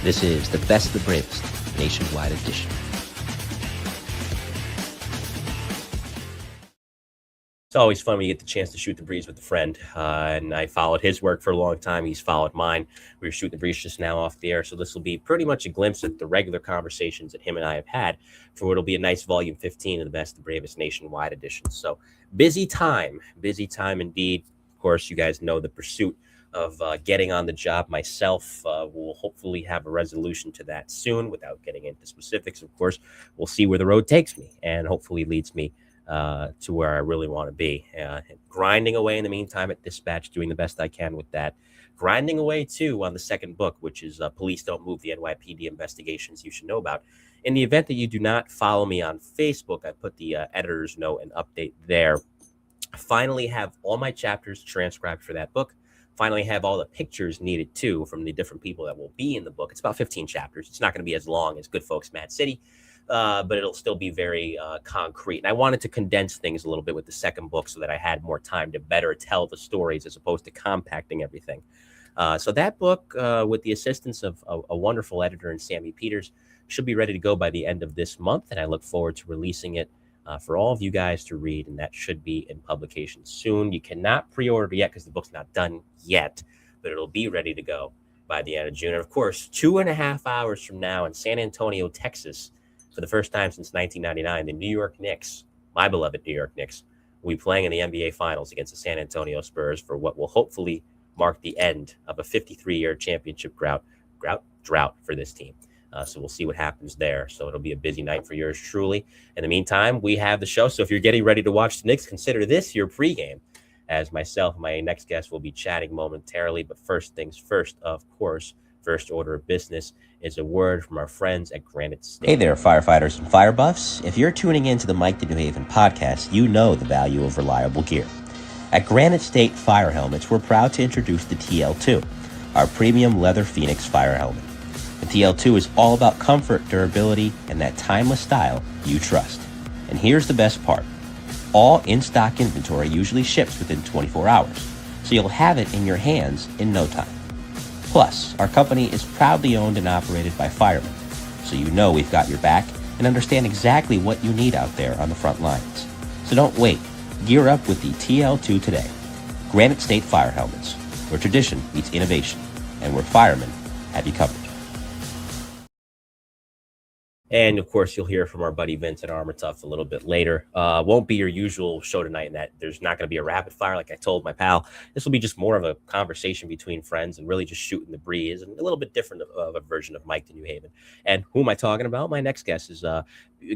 This is the Best of the Bravest Nationwide Edition. It's always fun when you get the chance to shoot the breeze with a friend, and I followed his work for a long time. He's followed mine. We were shooting the breeze just now off the air, so this will be pretty much a glimpse at the regular conversations that him and I have had for what will be a nice volume 15 of the Best of the Bravest Nationwide Edition. So busy time indeed. Of course, you guys know the pursuit of getting on the job myself. We'll hopefully have a resolution to that soon without getting into specifics. Of course, we'll see where the road takes me and hopefully leads me to where I really want to be. Grinding away in the meantime at Dispatch, doing the best I can with that. Grinding away, too, on the second book, which is Police Don't Move, the NYPD Investigations You Should Know About. In the event that you do not follow me on Facebook, I put the editor's note and update there. I finally have all my chapters transcribed for that book. Finally have all the pictures needed, too, from the different people that will be in the book. It's about 15 chapters. It's not going to be as long as Good Folks Mad City. But it'll still be very concrete. And I wanted to condense things a little bit with the second book so that I had more time to better tell the stories as opposed to compacting everything. So that book, with the assistance of a wonderful editor in Sammy Peters, should be ready to go by the end of this month. And I look forward to releasing it for all of you guys to read. And that should be in publication soon. You cannot pre-order yet because the book's not done yet, but it'll be ready to go by the end of June. And of course, 2.5 hours from now in San Antonio, Texas, for the first time since 1999, the New York Knicks, my beloved New York Knicks, will be playing in the NBA Finals against the San Antonio Spurs for what will hopefully mark the end of a 53-year championship drought for this team. So we'll see what happens there. So it'll be a busy night for yours truly. In the meantime, we have the show. So if you're getting ready to watch the Knicks, consider this your pregame, as myself and my next guest will be chatting momentarily. But first things first, of course, first order of business is a word from our friends at Granite State. Hey there, firefighters and fire buffs. If you're tuning into the Mike the New Haven podcast, you know the value of reliable gear. At Granite State Fire Helmets, we're proud to introduce the TL2, our premium leather Phoenix fire helmet. The TL2 is all about comfort, durability, and that timeless style you trust. And here's the best part. All in-stock inventory usually ships within 24 hours, so you'll have it in your hands in no time. Plus, our company is proudly owned and operated by firemen, so you know we've got your back and understand exactly what you need out there on the front lines. So don't wait. Gear up with the TL2 today. Granite State Fire Helmets, where tradition meets innovation, and where firemen have you covered. And, of course, you'll hear from our buddy Vince at Armor Tuff a little bit later. Won't be your usual show tonight in that there's not going to be a rapid fire like I told my pal. This will be just more of a conversation between friends and really just shooting the breeze, and a little bit different of a version of Mike the New Haven. And who am I talking about? My next guest is a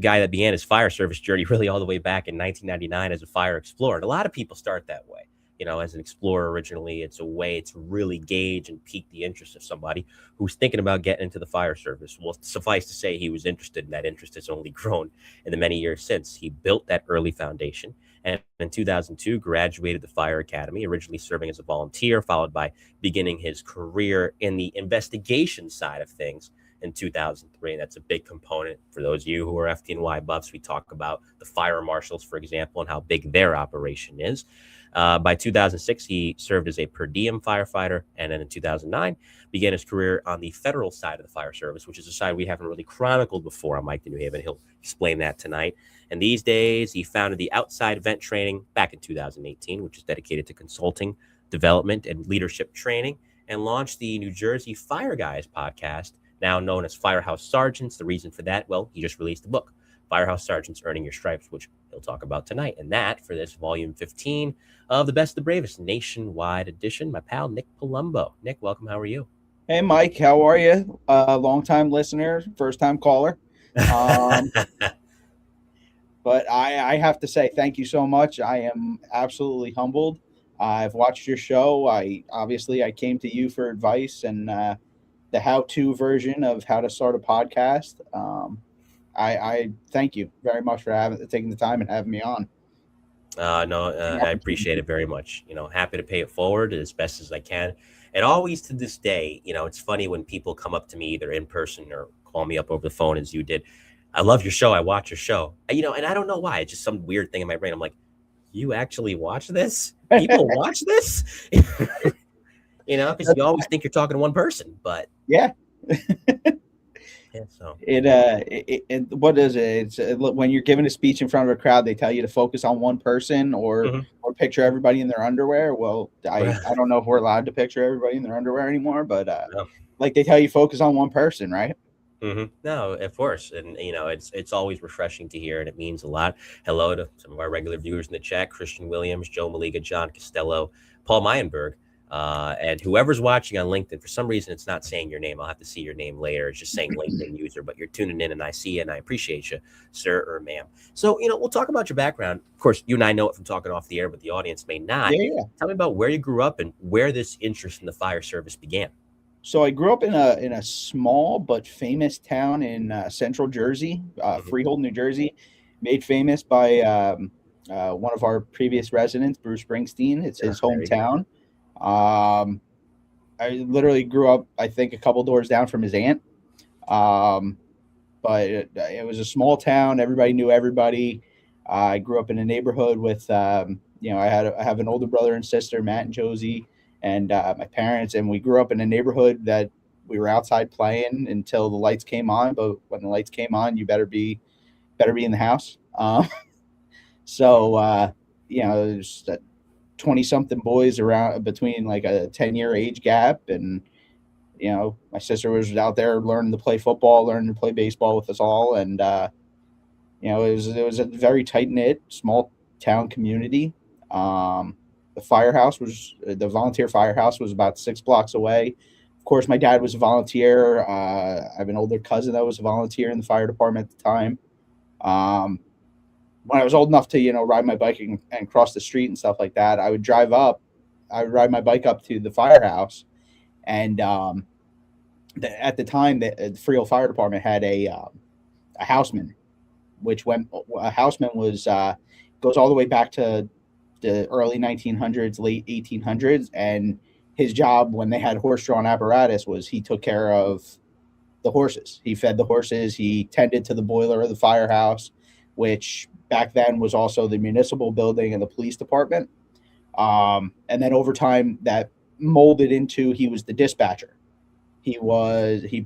guy that began his fire service journey really all the way back in 1999 as a fire explorer. And a lot of people start that way. You know, as an explorer originally, it's a way to really gauge and pique the interest of somebody who's thinking about getting into the fire service. Well, suffice to say, he was interested, and that interest has only grown in the many years since. He built that early foundation, and in 2002, graduated the Fire Academy, originally serving as a volunteer, followed by beginning his career in the investigation side of things in 2003. And that's a big component for those of you who are FDNY buffs. We talk about the fire marshals, for example, and how big their operation is. By 2006, he served as a per diem firefighter, and then in 2009, began his career on the federal side of the fire service, which is a side we haven't really chronicled before on Mike the New Haven. He'll explain that tonight. And these days, he founded the Outside Vent Training back in 2018, which is dedicated to consulting, development, and leadership training, and launched the New Jersey Fire Guys podcast, now known as Firehouse Sergeants. The reason for that, well, he just released a book, Firehouse Sergeants Earning Your Stripes, which he'll talk about tonight. And that for this volume 15 of the Best of the Bravest Nationwide Edition, my pal Nick Palumbo. Nick, welcome. How are you? Hey, Mike. How are you? Long-time listener, first-time caller. But I have to say thank you so much. I am absolutely humbled. I've watched your show. I came to you for advice and the how-to version of how to start a podcast. I thank you very much for taking the time and having me on. I appreciate it very much. You know, happy to pay it forward as best as I can. And always to this day, you know, it's funny when people come up to me either in person or call me up over the phone as you did. I love your show. I watch your show. You know, and I don't know why. It's just some weird thing in my brain. I'm like, you actually watch this? People watch this? You know, because you always think you're talking to one person. But yeah, Yeah, so What is it? When you're giving a speech in front of a crowd, they tell you to focus on one person mhm. or picture everybody in their underwear. Well, I don't know if we're allowed to picture everybody in their underwear anymore, but No. like they tell you focus on one person, right? No, of course, and it's always refreshing to hear, and it means a lot. Hello to some of our regular viewers in the chat: Christian Williams, Joe Maliga, John Costello, Paul Meyenberg, and whoever's watching on LinkedIn. For some reason, it's not saying your name. I'll have to see your name later. It's just saying LinkedIn user, but you're tuning in, and I see you, and I appreciate you, sir or ma'am. So we'll talk about your background. Of course, you and I know it from talking off the air, but the audience may not. Yeah, yeah. Tell me about where you grew up and where this interest in the fire service began. So I grew up in a small but famous town in central Jersey, Mhm. Freehold, New Jersey, made famous by one of our previous residents, Bruce Springsteen. It's his There you go. hometown. Um, I literally grew up, I think, a couple doors down from his aunt. Um, but it was a small town. Everybody knew everybody. I grew up in a neighborhood with, I have an older brother and sister, Matt and Josie, and my parents, and we grew up in a neighborhood that we were outside playing until the lights came on. But when the lights came on, you better be in the house. So there's 20 something boys around between like a 10-year age gap, and my sister was out there learning to play football, learning to play baseball with us all, and it was a very tight knit, small town community. The volunteer firehouse was about 6 blocks away. Of course, my dad was a volunteer. I have an older cousin that was a volunteer in the fire department at the time. Um, when I was old enough to ride my bike and cross the street and stuff like that, I would drive up. I would ride my bike up to the firehouse, and at the time, the Freehold Fire Department had a houseman, which when a houseman was goes all the way back to the early 1900s, late 1800s, and his job when they had horse-drawn apparatus was he took care of the horses. He fed the horses. He tended to the boiler of the firehouse, which back then was also the municipal building and the police department. And then over time, that molded into he was the dispatcher. He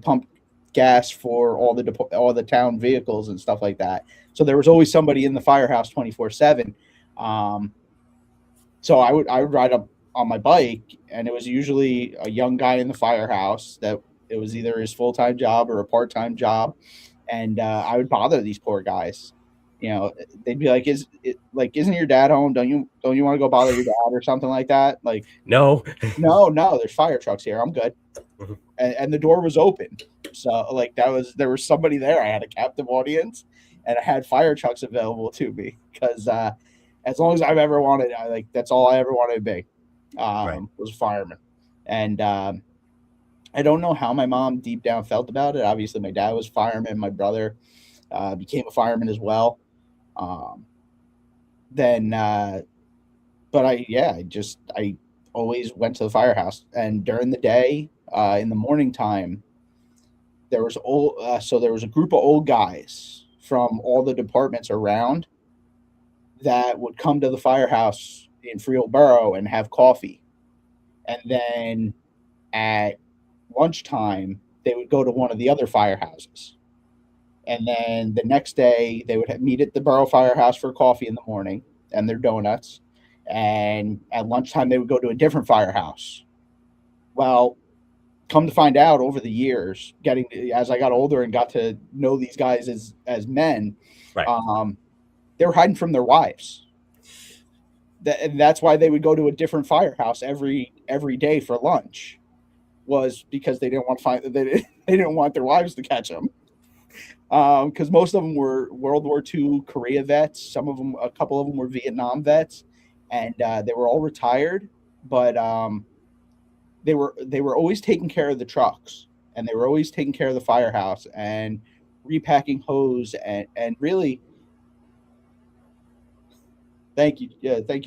pumped gas for all the town vehicles and stuff like that. So there was always somebody in the firehouse 24/7. So I would ride up on my bike, and it was usually a young guy in the firehouse that it was either his full-time job or a part-time job, and I would bother these poor guys. They'd be like, isn't your dad home? Don't you want to go bother your dad or something like that? Like, No. no, there's fire trucks here. I'm good. Mhm. And the door was open, so like there was somebody there. I had a captive audience, and I had fire trucks available to me because as long as I've ever wanted, that's all I ever wanted to be, Right. was a fireman. And I don't know how my mom deep down felt about it. Obviously, my dad was a fireman. My brother became a fireman as well. Um, then, but I always went to the firehouse, and during the day, in the morning time, there was there was a group of old guys from all the departments around that would come to the firehouse in Freehold Borough and have coffee. And then at lunchtime, they would go to one of the other firehouses. And then the next day, they would meet at the Borough Firehouse for coffee in the morning and their donuts. And at lunchtime, they would go to a different firehouse. Well, come to find out over the years, as I got older and got to know these guys as men, Right. they were hiding from their wives. And that's why they would go to a different firehouse every day for lunch, was because they didn't want to they didn't want their wives to catch them. Because most of them were World War II Korea vets. A couple of them were Vietnam vets, and they were all retired. But they were always taking care of the trucks, and they were always taking care of the firehouse and repacking hose and really. Thank you,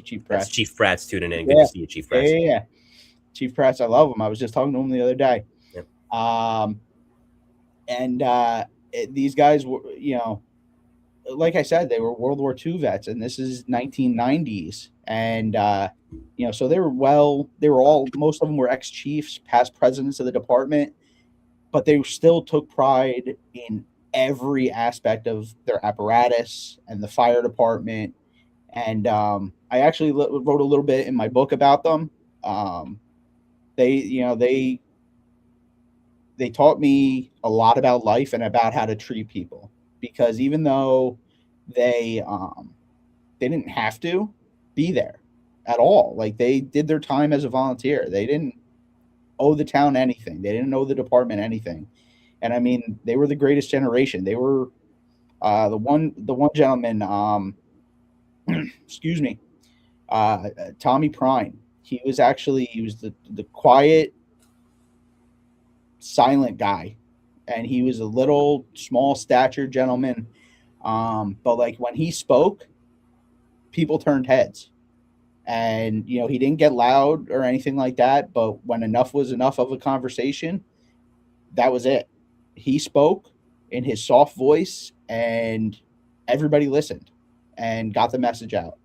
Chief Pratt. That's Chief Pratt's tuning in. Good to see you, Chief Pratt. Yeah. Chief Pratt, I love him. I was just talking to him the other day. Yep. These guys were, like I said, they were World War II vets, and this is 1990s. And, so most of them were ex-chiefs, past presidents of the department. but they still took pride in every aspect of their apparatus and the fire department. And I actually wrote a little bit in my book about them. They, you know, they taught me a lot about life and about how to treat people, because even though they they didn't have to be there at all, like they did their time as a volunteer. They didn't owe the town anything. They didn't owe the department anything. And I mean, they were the greatest generation. They were the one gentleman, excuse me, Tommy Prine. He was the quiet, silent guy, and he was a little small stature gentleman. But like when he spoke, people turned heads. And he didn't get loud or anything like that, but when enough was enough of a conversation, that was it. He spoke in his soft voice, and everybody listened and got the message out.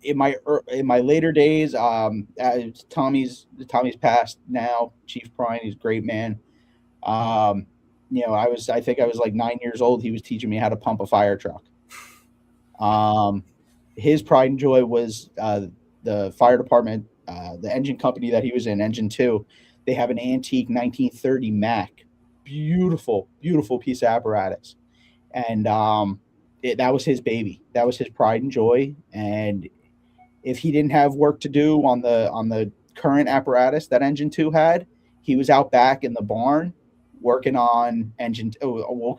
In my later days, Tommy's passed now. Chief Prine, he's a great man. I think I was like 9 years old. He was teaching me how to pump a fire truck. His pride and joy was the fire department, the engine company that he was in, Engine 2. They have an antique 1930 Mack, beautiful, beautiful piece of apparatus, and that was his baby. That was his pride and joy. And if he didn't have work to do on the current apparatus that Engine 2 had, he was out back in the barn working on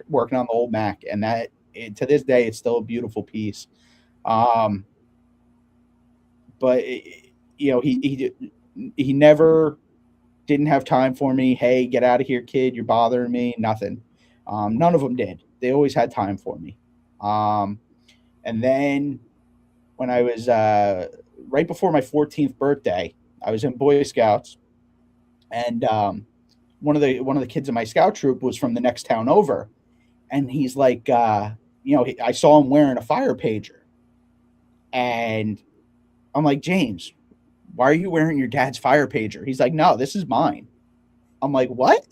working on the old Mack, and to this day it's still a beautiful piece. But he never didn't have time for me. Hey, get out of here, kid. You're bothering me. Nothing. None of them did. They always had time for me. And then when I was right before my 14th birthday, I was in Boy Scouts, and one of the kids in my scout troop was from the next town over, and he's like, I saw him wearing a fire pager, and I'm like, James, why are you wearing your dad's fire pager? He's like, no, this is mine. I'm like, what?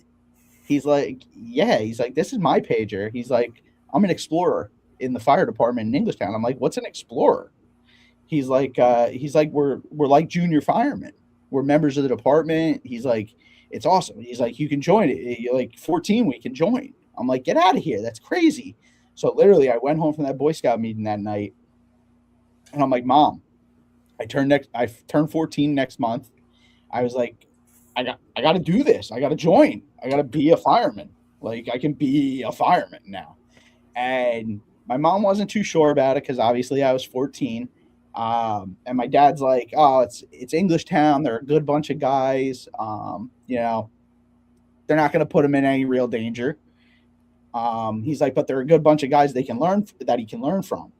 He's like, yeah. He's like, this is my pager. He's like, I'm an explorer in the fire department in Englishtown. I'm like, what's an explorer? He's like, we're like junior firemen. We're members of the department. He's like, it's awesome. He's like, you can join it. You're like 14, we can join. I'm like, get out of here. That's crazy. So literally I went home from that Boy Scout meeting that night, and I'm like, Mom, I turned 14 next month. I was like, I got to do this. I got to join. I got to be a fireman. Like, I can be a fireman now. And my mom wasn't too sure about it, because obviously I was 14. And my dad's like, oh, it's Englishtown. They're a good bunch of guys. They're not going to put him in any real danger. He's like, but they're a good bunch of guys that he can learn from.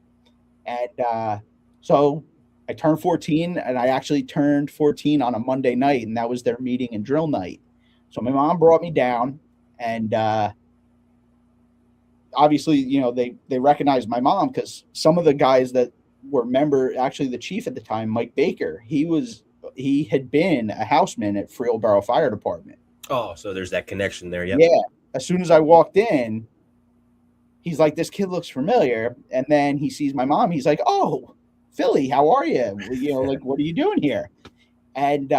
And so I turned 14, and I actually turned 14 on a Monday night, and that was their meeting and drill night. So my mom brought me down, and obviously, they recognized my mom, because some of the guys that were actually the chief at the time, Mike Baker, he had been a houseman at Frielborough Fire Department. Oh, so there's that connection there. Yep. Yeah. As soon as I walked in, he's like, this kid looks familiar. And then he sees my mom. He's like, oh, Philly, how are you? Like, what are you doing here? And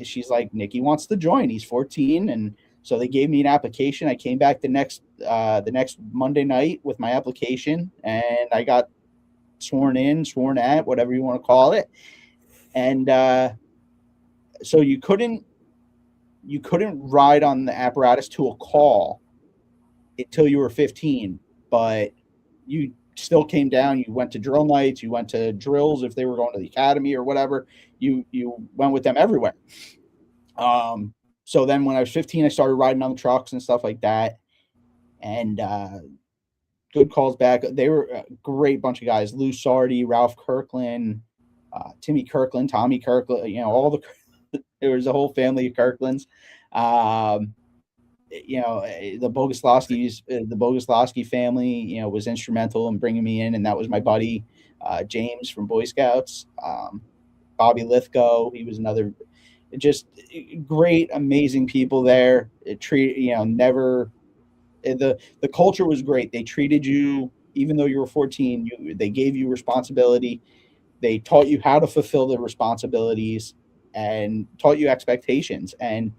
she's like, Nicky wants to join. He's 14. And so they gave me an application. I came back the next Monday night with my application, and I got sworn at, whatever you want to call it. And so you couldn't ride on the apparatus to a call until you were 15, but you still came down. You went to drill nights, you went to drills if they were going to the academy or whatever. You went with them everywhere. So then when I was 15, I started riding on the trucks and stuff like that. And good calls back. They were a great bunch of guys. Lou Sardi, Ralph Kirkland, Timmy Kirkland, Tommy Kirkland, there was a whole family of Kirklands. The Boguslawski family, was instrumental in bringing me in. And that was my buddy, James from Boy Scouts. Bobby Lithgow, he was another just great, amazing people there. It treat never the culture was great. They treated you even though you were 14. They gave you responsibility. They taught you how to fulfill the responsibilities and taught you expectations. And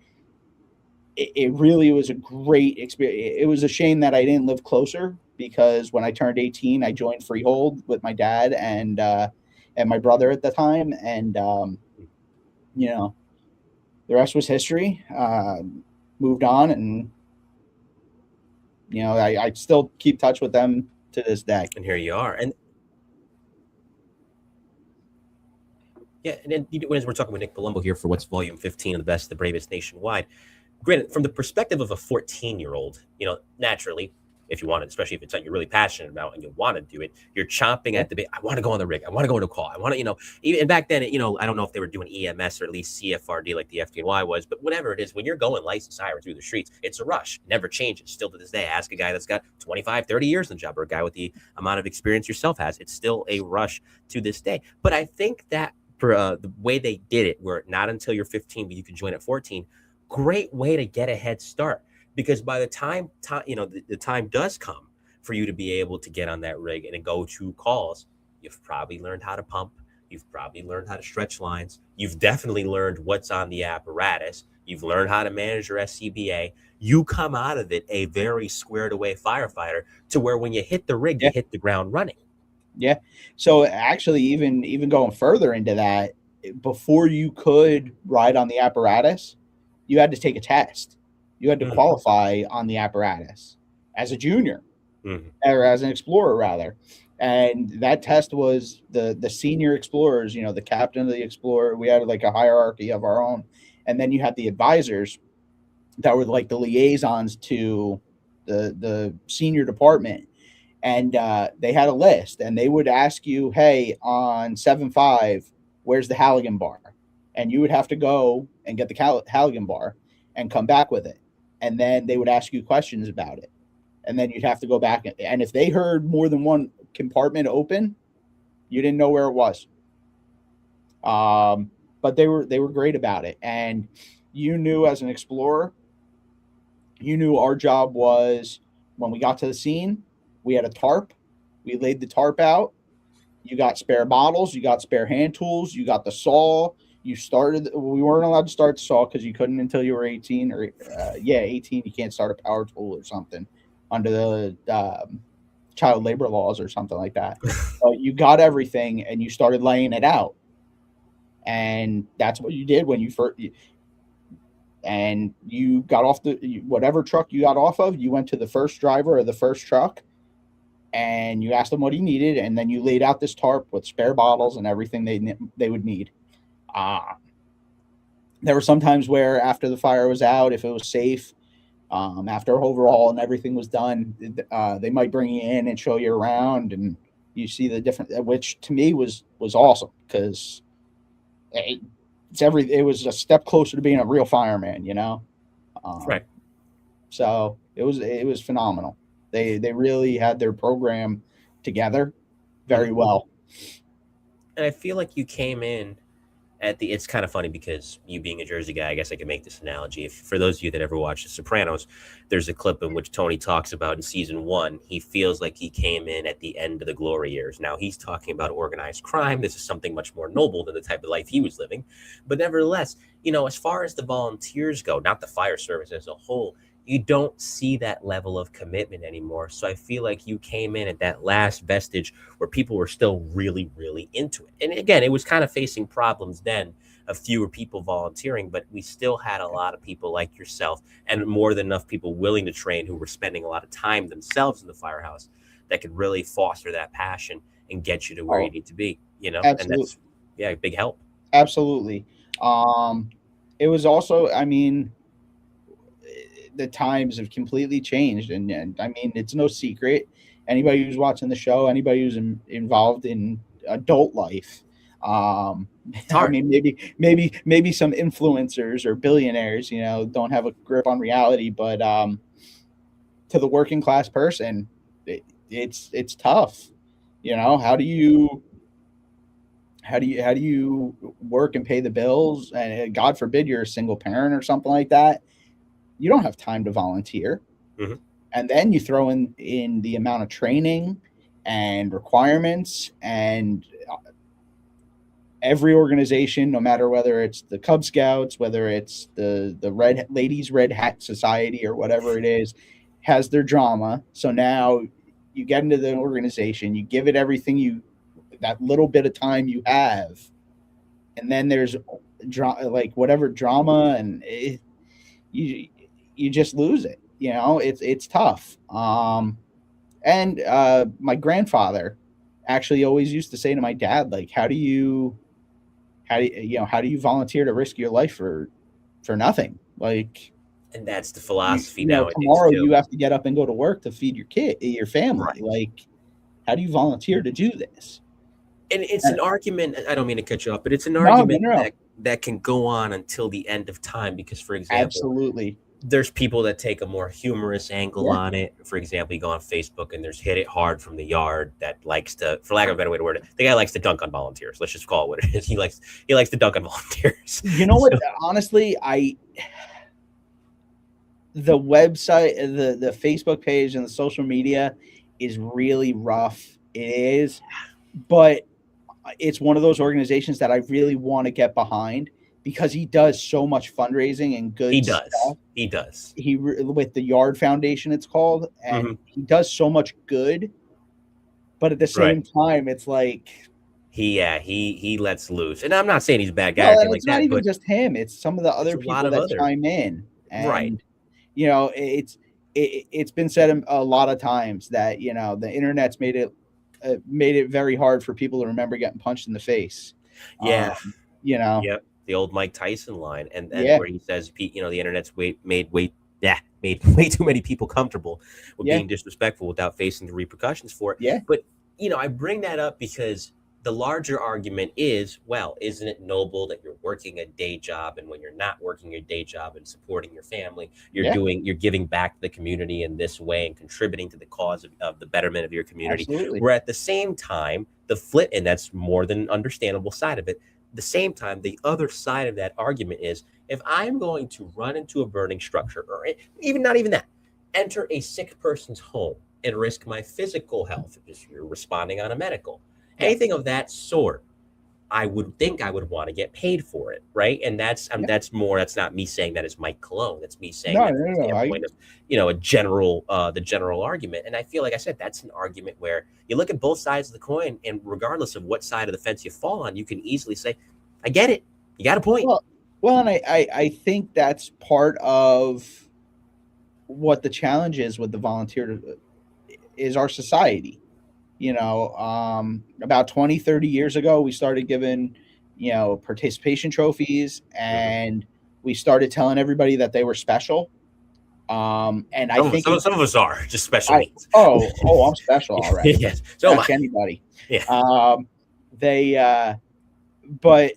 it really was a great experience. It was a shame that I didn't live closer because when I turned 18, I joined Freehold with my dad and my brother at the time, and you know the rest was history. Moved on, and I still keep touch with them to this day. And here you are. And yeah, and then as we're talking with Nick Palumbo here for what's Volume 15 of the Best, the Bravest Nationwide. Granted, from the perspective of a 14-year-old, naturally, if you want it, especially if it's something you're really passionate about and you want to do it, you're chomping at the bit. I want to go on the rig. I want to go into call. I want to, even back then, I don't know if they were doing EMS or at least CFRD like the FDNY was, but whatever it is, when you're going licensed siren through the streets, it's a rush. It never changes. Still to this day, ask a guy that's got 25, 30 years in the job or a guy with the amount of experience yourself has. It's still a rush to this day. But I think that for the way they did it, where not until you're 15, but you can join at 14, great way to get a head start. Because by the time the time does come for you to be able to get on that rig and go to calls, you've probably learned how to pump. You've probably learned how to stretch lines. You've definitely learned what's on the apparatus. You've learned how to manage your SCBA. You come out of it a very squared away firefighter to where when you hit the rig, you hit the ground running. Yeah. So actually, even going further into that, before you could ride on the apparatus, you had to take a test. You had to qualify on the apparatus as a junior or as an explorer, rather. And that test was the senior explorers, the captain of the explorer. We had like a hierarchy of our own. And then you had the advisors that were like the liaisons to the senior department. And they had a list, and they would ask you, hey, on 7.5, where's the Halligan bar? And you would have to go and get the Halligan bar and come back with it. And then they would ask you questions about it. And then you'd have to go back. And if they heard more than one compartment open, you didn't know where it was. But they were great about it. And you knew as an explorer, you knew our job was when we got to the scene, we had a tarp. We laid the tarp out. You got spare bottles. You got spare hand tools. You got the saw. We weren't allowed to start the saw because you couldn't until you were 18 or 18. You can't start a power tool or something under the child labor laws or something like that. But you got everything and you started laying it out. And that's what you did when you first, and you got off whatever truck you got off of, you went to the first driver of the first truck and you asked them what he needed. And then you laid out this tarp with spare bottles and everything they would need. There were some times where after the fire was out, if it was safe, after overhaul and everything was done, they might bring you in and show you around and you see the different, which to me was awesome because it was a step closer to being a real fireman, Right. So it was phenomenal. They really had their program together very well. And I feel like you came in it's kind of funny because you being a Jersey guy, I guess I can make this analogy. For those of you that ever watched The Sopranos, there's a clip in which Tony talks about in season 1, he feels like he came in at the end of the glory years. Now he's talking about organized crime. This is something much more noble than the type of life he was living. But nevertheless, as far as the volunteers go, not the fire service as a whole, you don't see that level of commitment anymore. So I feel like you came in at that last vestige where people were still really, really into it. And again, it was kind of facing problems then of fewer people volunteering, but we still had a lot of people like yourself and more than enough people willing to train who were spending a lot of time themselves in the firehouse that could really foster that passion and get you to where you need to be, Absolutely. And that's, a big help. Absolutely. It was also, the times have completely changed, and it's no secret. Anybody who's watching the show, anybody who's involved in adult life, maybe some influencers or billionaires, don't have a grip on reality, but to the working class person, it's tough. How do you how do you work and pay the bills? And God forbid you're a single parent or something like that. You don't have time to volunteer. Mhm. And then you throw in the amount of training and requirements, and every organization, no matter whether it's the Cub Scouts, whether it's the Red Ladies Red Hat Society or whatever it is, has their drama. So now you get into the organization, you give it everything that little bit of time you have, and then there's like whatever drama, and you you just lose it. It's tough. And my grandfather actually always used to say to my dad, like, how do you volunteer to risk your life for nothing? Like, And that's the philosophy nowadays tomorrow too. you have to get up and go to work to feed your family. Right. Like, how do you volunteer to do this? And it's an argument. I don't mean to cut you off, but it's an No, no, argument no. that can go on until the end of time. Because, for example, Absolutely. there's people that take a more humorous angle Yeah. on it. For example, you go on Facebook and there's Hit It Hard from the Yard that likes to, for lack of a better way to word it, the guy likes to dunk on volunteers. Let's just call it what it is. He likes to dunk on volunteers. You know what? Honestly, the website, the Facebook page, and the social media is really rough. It is, but it's one of those organizations that I really want to get behind because he does so much fundraising and good He does. stuff. He does. With the Yard Foundation, it's called, and he does so much good. But at the same time, it's like he lets loose, and I'm not saying he's a bad guy or no, anything like it's not that, even but just him. It's some of the other there's a lot people of that other chime in, and right. It's been said a lot of times that the internet's made it very hard for people to remember getting punched in the face. Yeah. Yep, the old Mike Tyson line, and yeah, where he says, the internet's made way too many people comfortable with yeah, being disrespectful without facing the repercussions for it. yeah, But I bring that up because the larger argument is, well, isn't it noble that you're working a day job, and when you're not working your day job and supporting your family, yeah, you're giving back to the community in this way and contributing to the cause of the betterment of your community. absolutely, Where at the same time, the flip, and that's more than understandable side of it, the same time, the other side of that argument is, if I'm going to run into a burning structure, or even not even that, enter a sick person's home and risk my physical health if you're responding on a medical, yeah, anything of that sort, I would think I would want to get paid for it, right? And that's yeah. that's not me saying that is Mike Colón. That's me saying No, that no, from the no, standpoint of a general the general argument. And I feel like I said that's an argument where you look at both sides of the coin, and regardless of what side of the fence you fall on, you can easily say, I get it. You got a point. Well, and I think that's part of what the challenge is with the volunteer is our society. About 20, 30 years ago, we started giving, participation trophies, and we started telling everybody that they were special. And I think some of us are just special needs. I'm special, all right. Yes. So Ask anybody. Yeah. But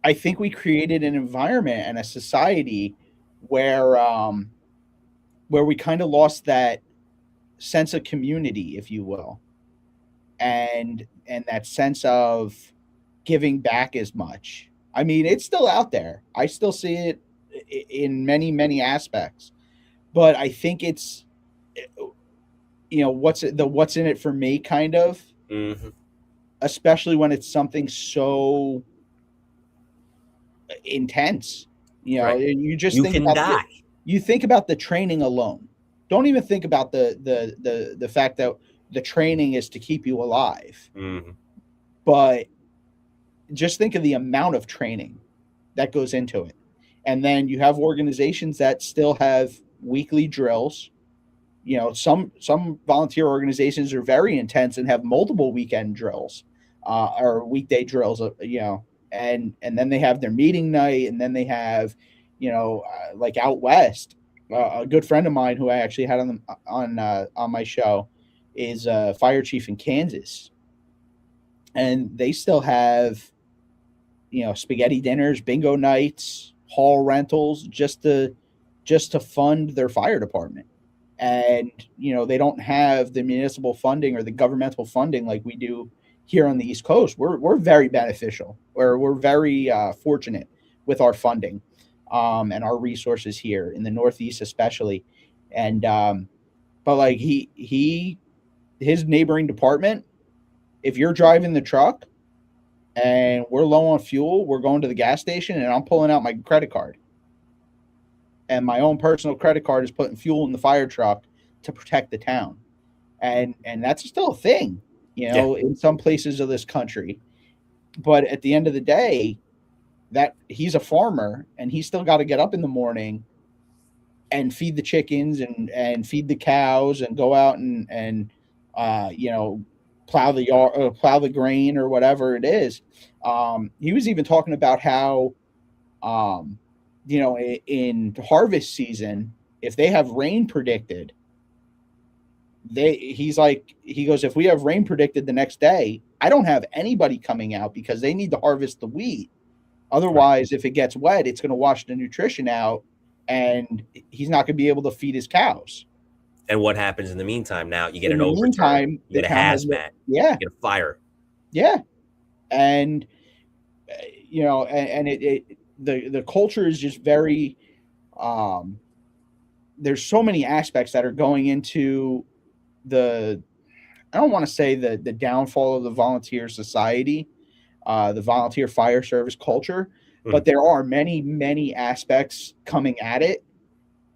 I think we created an environment and a society where we kind of lost that sense of community, if you will, and that sense of giving back as much. I mean, it's still out there. I still see it in many, many aspects, but I think it's what's in it for me kind of, especially when it's something so intense. Right. You just you think can about die. You think about the training alone. Don't even think about the fact that the training is to keep you alive. But just think of the amount of training that goes into it. And then you have organizations that still have weekly drills. Some volunteer organizations are very intense and have multiple weekend drills or weekday drills, and then they have their meeting night, and then they have, like out west, a good friend of mine who I actually had on my show is a fire chief in Kansas, and they still have, spaghetti dinners, bingo nights, hall rentals, just to fund their fire department. And they don't have the municipal funding or the governmental funding like we do here on the East Coast, we're very beneficial, or we're very fortunate with our funding and our resources here in the Northeast, especially. And but like his neighboring department, if you're driving the truck and we're low on fuel, we're going to the gas station and I'm pulling out my credit card. And my own personal credit card is putting fuel in the fire truck to protect the town. And that's still a thing, in some places of this country. But at the end of the day, that he's a farmer and he's still got to get up in the morning and feed the chickens and feed the cows and go out and plow the yard, plow the grain or whatever it is. He was even talking about how, in harvest season, if they have rain predicted, he goes, if we have rain predicted the next day, I don't have anybody coming out because they need to harvest the wheat. Otherwise, if it gets wet, it's going to wash the nutrition out and he's not going to be able to feed his cows. And what happens in the meantime? Now you get an overtime, you get a hazmat, you get a fire. Yeah. And, the culture is just very, there's so many aspects that are going into I don't want to say the downfall of the volunteer society, the volunteer fire service culture, but there are many, many aspects coming at it.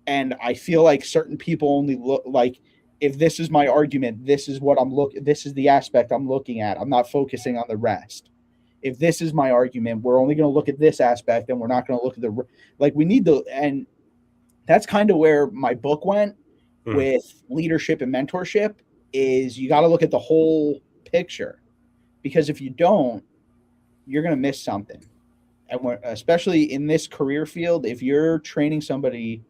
And I feel like certain people only look like, if this is my argument, this is what this is the aspect I'm looking at. I'm not focusing on the rest. If this is my argument, we're only going to look at this aspect and we're not going to look at we need to, and that's kind of where my book went with leadership and mentorship, is you got to look at the whole picture, because if you don't, you're going to miss something. And especially in this career field, if you're training somebody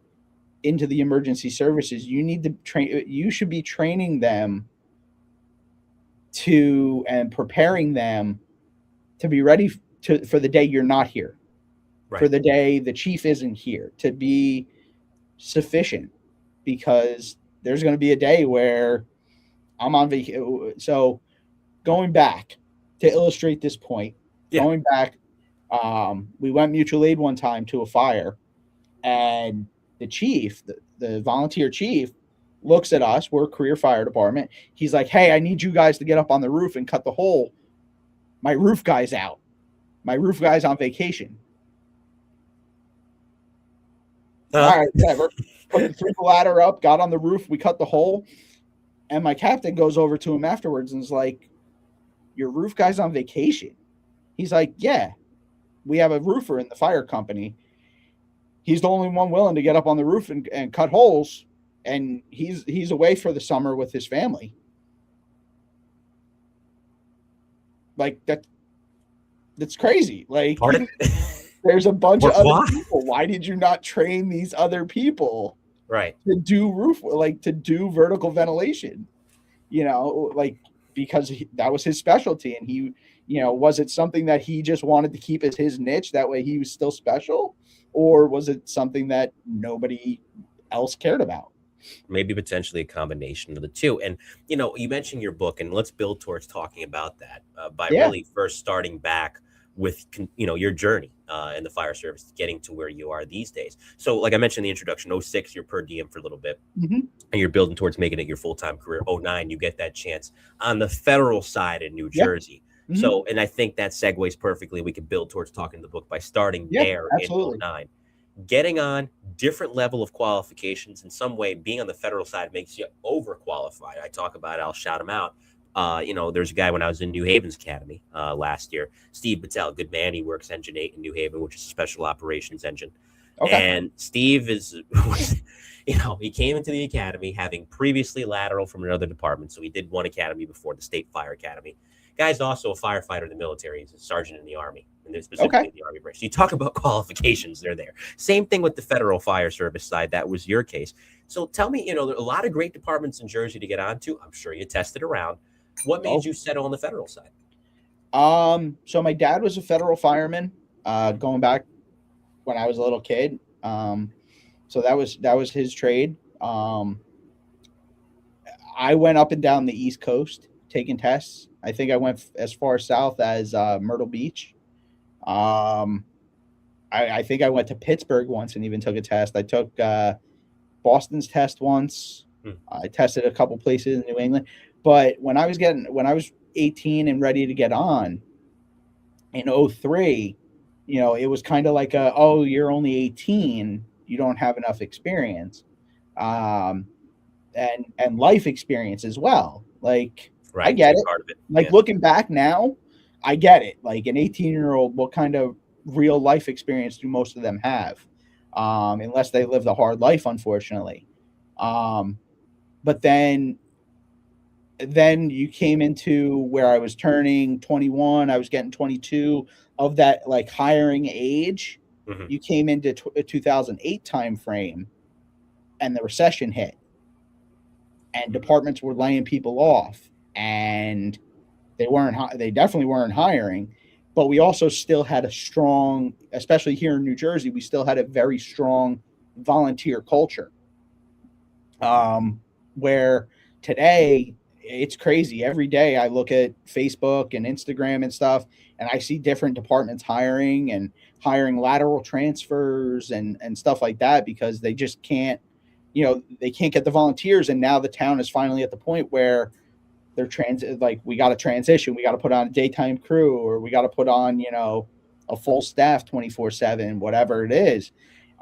into the emergency services, you should be training them and preparing them to be ready for the day you're not here, for the day the chief isn't here, to be sufficient, because there's going to be a day where I'm on vacation. So going back to illustrate this point, going back, we went mutual aid one time to a fire, and the chief, the volunteer chief, looks at us. We're a career fire department. He's like, "Hey, I need you guys to get up on the roof and cut the hole. My roof guy's out. My roof guy's on vacation." All right, whatever. Put the ladder up, got on the roof, we cut the hole, and my captain goes over to him afterwards and is like, "Your roof guy's on vacation?" He's like, "Yeah, we have a roofer in the fire company. He's the only one willing to get up on the roof and cut holes, and he's away for the summer with his family." Like that's crazy. Like, there's a bunch of other people. Why did you not train these other people to do vertical ventilation? Because that was his specialty, and he, was it something that he just wanted to keep as his niche, that way he was still special, or was it something that nobody else cared about? Maybe potentially a combination of the two. And, you mentioned your book, and let's build towards talking about that by really first starting back with, your journey in the fire service, getting to where you are these days. So like I mentioned in the introduction, 2006, you're per diem for a little bit, and you're building towards making it your full-time career. 2009, you get that chance on the federal side in New Jersey. So, and I think that segues perfectly. We could build towards talking the book by starting there in 2009. Getting on different level of qualifications, in some way being on the federal side makes you overqualified. I talk about it, I'll shout him out. There's a guy when I was in New Haven's Academy last year, Steve Patel, good man. He works Engine 8 in New Haven, which is a special operations engine. And Steve he came into the academy having previously lateral from another department. So he did one academy before, the State Fire Academy. Guy's also a firefighter in the military. He's a sergeant in the Army, and they're specifically in the Army branch. So you talk about qualifications, they're there. Same thing with the federal fire service side. That was your case. So tell me, there are a lot of great departments in Jersey to get onto. I'm sure you tested around. What made you settle on the federal side? So my dad was a federal fireman, going back when I was a little kid. So that was his trade. I went up and down the East Coast taking tests. I think I went as far south as Myrtle Beach. I think I went to Pittsburgh once and even took a test. I took Boston's test once. I tested a couple places in New England. But when I was 18 and ready to get on in 03, it was kind of like oh, you're only 18, you don't have enough experience, and life experience as well. Like, right, I get it. Part of it. Like, looking back now, I get it. Like, an 18-year-old, what kind of real life experience do most of them have? Unless they lived a hard life, unfortunately. But then you came into where I was turning 21, I was getting 22 of that like hiring age. Mm-hmm. You came into 2008 time frame, and the recession hit, and departments were laying people off, and they definitely weren't hiring. But we also still had a strong, especially here in New Jersey, we still had a very strong volunteer culture. Where today it's crazy. Every day I look at Facebook and Instagram and stuff, and I see different departments hiring lateral transfers and stuff like that, because they just can't, they can't get the volunteers. And now the town is finally at the point where they're we got to transition. We got to put on a daytime crew, or we got to put on, a full staff 24/7, whatever it is.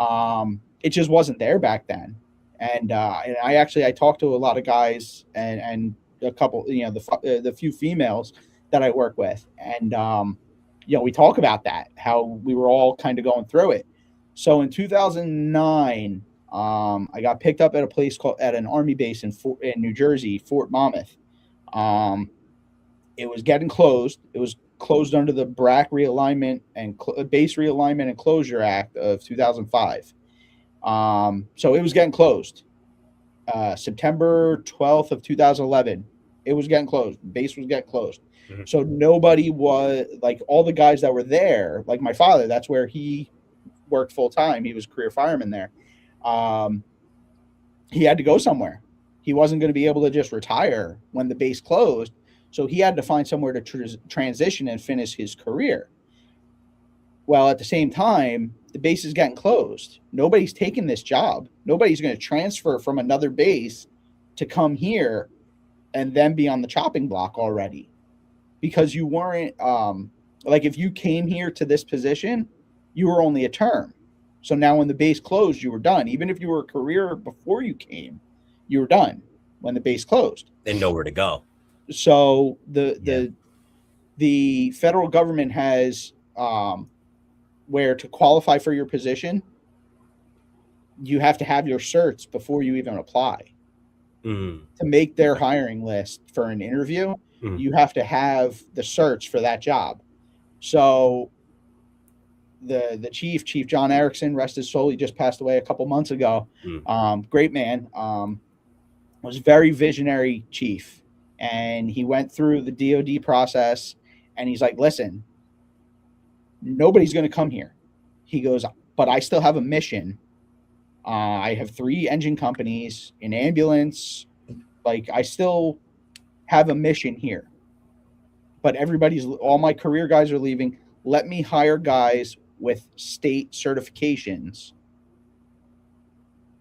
It just wasn't there back then. And I talked to a lot of guys and a couple, the few females that I work with. And, we talk about that, how we were all kind of going through it. So in 2009, I got picked up at an Army base in New Jersey, Fort Monmouth. It was getting closed. It was closed under the BRAC Realignment and Base Realignment and Closure Act of 2005. So it was getting closed. September 12th of 2011, it was getting closed. The base was getting closed. Mm-hmm. So nobody was, like, all the guys that were there, like my father, that's where he worked full time. He was a career fireman there. He had to go somewhere. He wasn't going to be able to just retire when the base closed. So he had to find somewhere to transition and finish his career. Well, at the same time, the base is getting closed. Nobody's taking this job. Nobody's going to transfer from another base to come here and then be on the chopping block already, because you weren't, like, if you came here to this position, you were only a term. So now when the base closed, you were done. Even if you were a career before you came, you were done when the base closed. And nowhere to go. So the federal government has, where to qualify for your position, you have to have your certs before you even apply. To make their hiring list for an interview. You have to have the certs for that job. So the chief John Erickson, rest his soul, he just passed away a couple months ago. Great man. Was very visionary chief, and he went through the DOD process, and he's like, listen, nobody's going to come here. He goes, but I still have a mission. I have 3 engine companies, an ambulance. Like, I still have a mission here. But all my career guys are leaving. Let me hire guys with state certifications,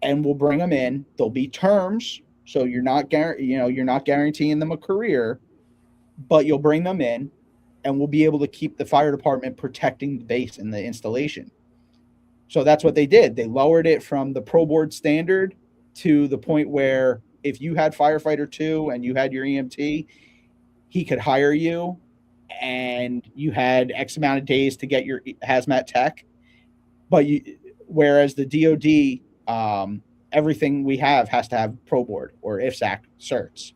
and we'll bring them in. There'll be terms, so you're not guaranteeing them a career, but you'll bring them in, and we'll be able to keep the fire department protecting the base and the installation. So that's what they did. They lowered it from the Pro Board standard to the point where if you had firefighter 2 and you had your EMT, he could hire you, and you had X amount of days to get your hazmat tech. But whereas the DOD, everything we have has to have Pro Board or IFSAC certs.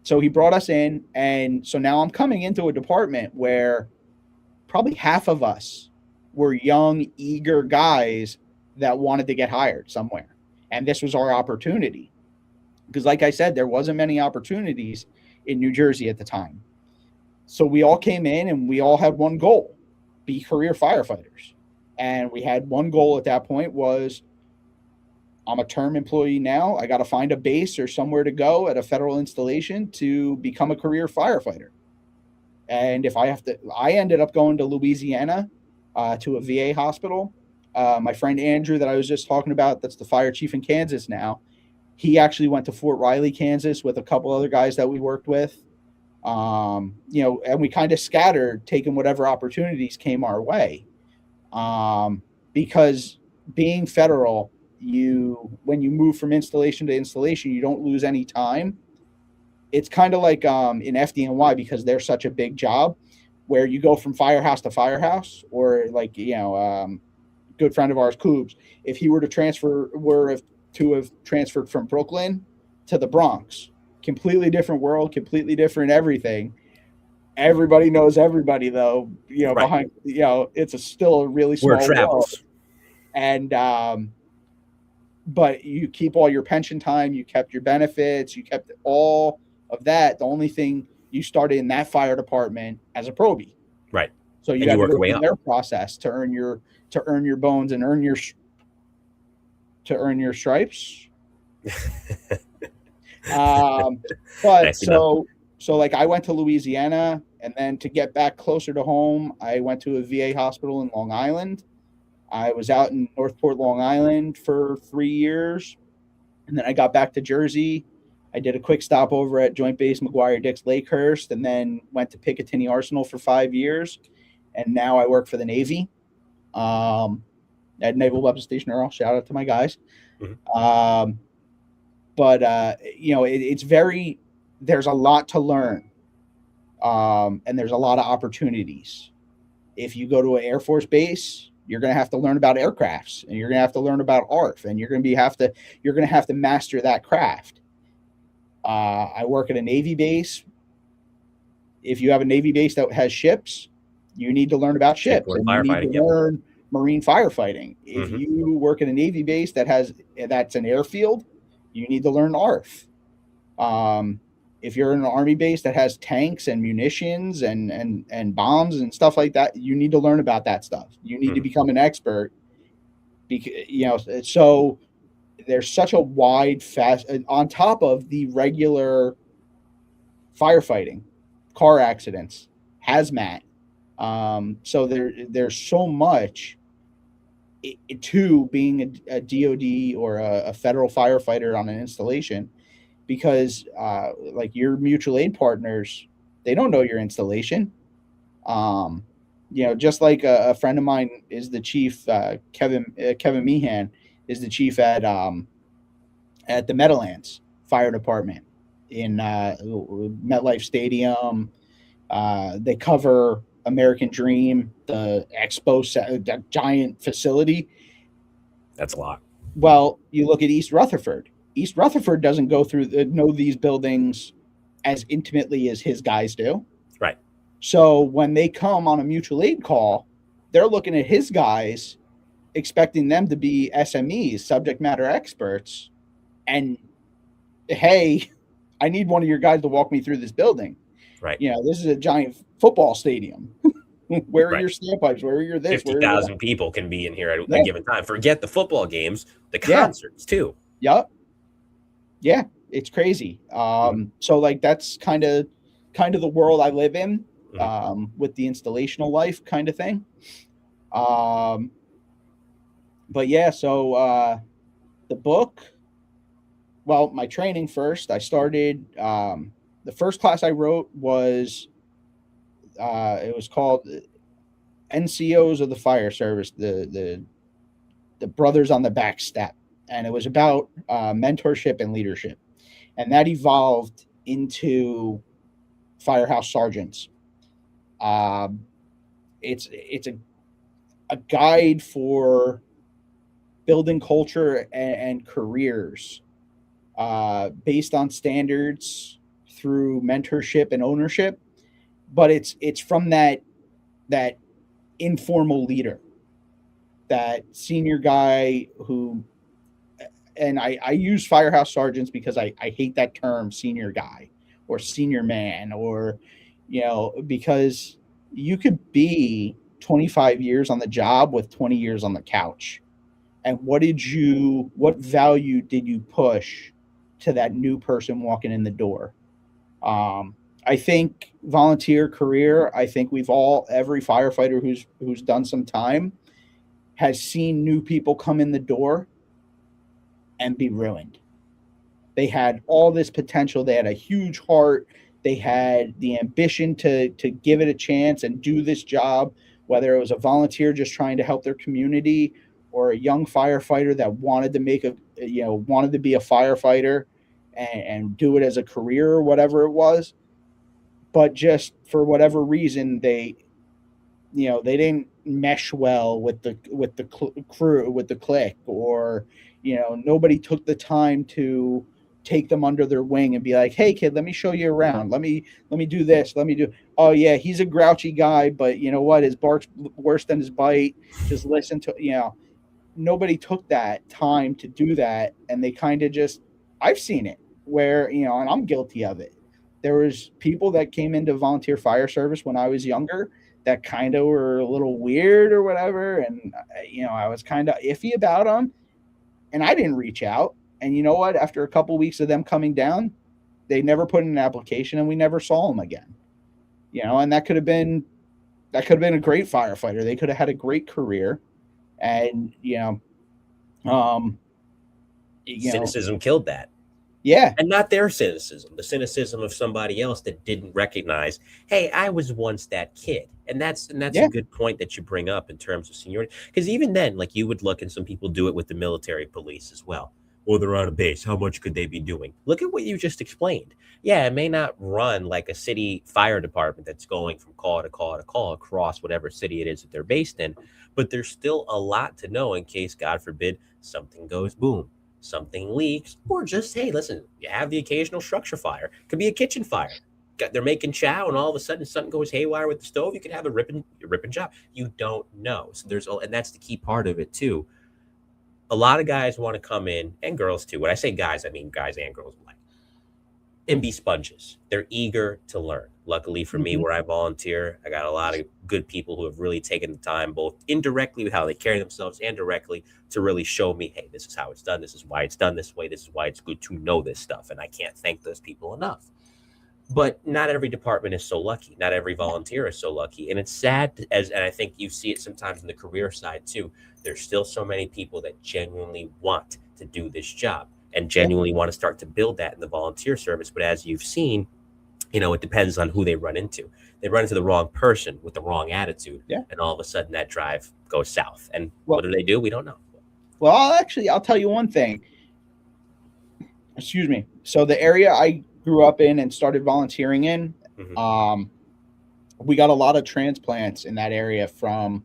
So he brought us in, and so now I'm coming into a department where probably half of us were young, eager guys that wanted to get hired somewhere. And this was our opportunity. Because like I said, there wasn't many opportunities in New Jersey at the time. So we all came in, and we all had one goal: be career firefighters. And we had one goal at that point was, I'm a term employee now. I got to find a base or somewhere to go at a federal installation to become a career firefighter. And if I have to, I ended up going to Louisiana to a VA hospital. My friend Andrew, that I was just talking about, that's the fire chief in Kansas now. He actually went to Fort Riley, Kansas, with a couple other guys that we worked with. And we kind of scattered, taking whatever opportunities came our way. Because being federal, when you move from installation to installation, you don't lose any time. It's kind of like in FDNY, because they're such a big job, where you go from firehouse to firehouse, or good friend of ours, Coobs, if he were to have transferred from Brooklyn to the Bronx, completely different world, completely different everything. Everybody knows everybody, though. Right. Behind, it's still a really small world. And but you keep all your pension time, you kept your benefits, you kept all of that. The only thing, you started in that fire department as a probie, right? So you got to go through their process to earn your bones and earn your stripes. But nice, so like, I went to Louisiana, and then to get back closer to home, I went to a VA hospital in Long Island. I was out in Northport, Long Island for 3 years, and then I got back to Jersey. I did a quick stop over at Joint Base McGuire-Dix Lakehurst, and then went to Picatinny Arsenal for 5 years, and now I work for the Navy at Naval Weapons Station Earl. Shout out to my guys. Mm-hmm. It's very, there's a lot to learn, and there's a lot of opportunities. If you go to an Air Force base, you're going to have to learn about aircrafts, and you're going to have to learn about ARF, and you're going to have to master that craft. I work at a Navy base. If you have a Navy base that has ships, you need to learn about ships, and you need to learn marine firefighting. If you work at a Navy base that's an airfield, you need to learn ARF. If you're in an Army base that has tanks and munitions and bombs and stuff like that, you need to learn about that stuff. You need to become an expert, because, so there's such a wide, on top of the regular firefighting, car accidents, hazmat. So there's so much to being a DOD or a federal firefighter on an installation, because like your mutual aid partners, they don't know your installation. Just like a friend of mine is the chief, Kevin Meehan is the chief at the Meadowlands Fire Department in MetLife Stadium. They cover American Dream, the Expo, that giant facility. That's a lot. Well, you look at East Rutherford. East Rutherford doesn't know these buildings as intimately as his guys do. Right. So when they come on a mutual aid call, they're looking at his guys, expecting them to be SMEs, subject matter experts. And, hey, I need one of your guys to walk me through this building. Right. This is a giant football stadium. Where are your standpipes? Where are your this? 50,000 people can be in here at a given time. Forget the football games, the concerts too. Yep. Yeah, it's crazy. So like, that's kind of the world I live in, with the installational life kind of thing. But yeah, so the book, well, my training first, I started, the first class I wrote was, it was called NCOs of the Fire Service, the Brothers on the Back Step. And it was about mentorship and leadership. And that evolved into Firehouse Sergeants. It's a guide for building culture and careers based on standards through mentorship and ownership. But it's from that informal leader, that senior guy who, and I use Firehouse Sergeants because I hate that term, senior guy or senior man, or, because you could be 25 years on the job with 20 years on the couch. and what value did you push to that new person walking in the door? I think volunteer career, I think every firefighter who's done some time has seen new people come in the door and be ruined. They had all this potential. They had a huge heart. They had the ambition to give it a chance and do this job, whether it was a volunteer just trying to help their community or a young firefighter that wanted to wanted to be a firefighter and do it as a career or whatever it was. But just for whatever reason, they didn't mesh well with the crew, with the clique, or nobody took the time to take them under their wing and be like, hey kid, let me show you around, let me do this, oh yeah, he's a grouchy guy, but you know what, his bark's worse than his bite, just listen to nobody took that time to do that. And they kind of just, I've seen it where and I'm guilty of it. There was people that came into volunteer fire service when I was younger that kind of were a little weird or whatever. And, I was kind of iffy about them, and I didn't reach out. And you know what? After a couple of weeks of them coming down, they never put in an application and we never saw them again. And that could have been a great firefighter. They could have had a great career. And, cynicism killed that. Yeah. And not their cynicism, the cynicism of somebody else that didn't recognize, hey, I was once that kid. And that's a good point that you bring up in terms of seniority. Because even then, like, you would look, and some people do it with the military police as well. Well, they're on a base. How much could they be doing? Look at what you just explained. Yeah, it may not run like a city fire department that's going from call to call to call across whatever city it is that they're based in. But there's still a lot to know in case, God forbid, something goes boom, something leaks, or just, hey, listen, you have the occasional structure fire. Could be a kitchen fire. They're making chow, and all of a sudden something goes haywire with the stove. You could have a ripping job. You don't know. So and that's the key part of it too. A lot of guys want to come in, and girls too. When I say guys, I mean guys and girls alike, and be sponges. They're eager to learn. Luckily for me, where I volunteer, I got a lot of good people who have really taken the time, both indirectly with how they carry themselves and directly, to really show me, hey, this is how it's done. This is why it's done this way. This is why it's good to know this stuff. And I can't thank those people enough. But not every department is so lucky. Not every volunteer is so lucky. And it's sad, and I think you see it sometimes in the career side too. There's still so many people that genuinely want to do this job and genuinely want to start to build that in the volunteer service. But as you've seen, it depends on who they run into. They run into the wrong person with the wrong attitude. Yeah. And all of a sudden that drive goes south. And what do? We don't know. Well, I'll tell you one thing. Excuse me. So the area I grew up in and started volunteering in, we got a lot of transplants in that area from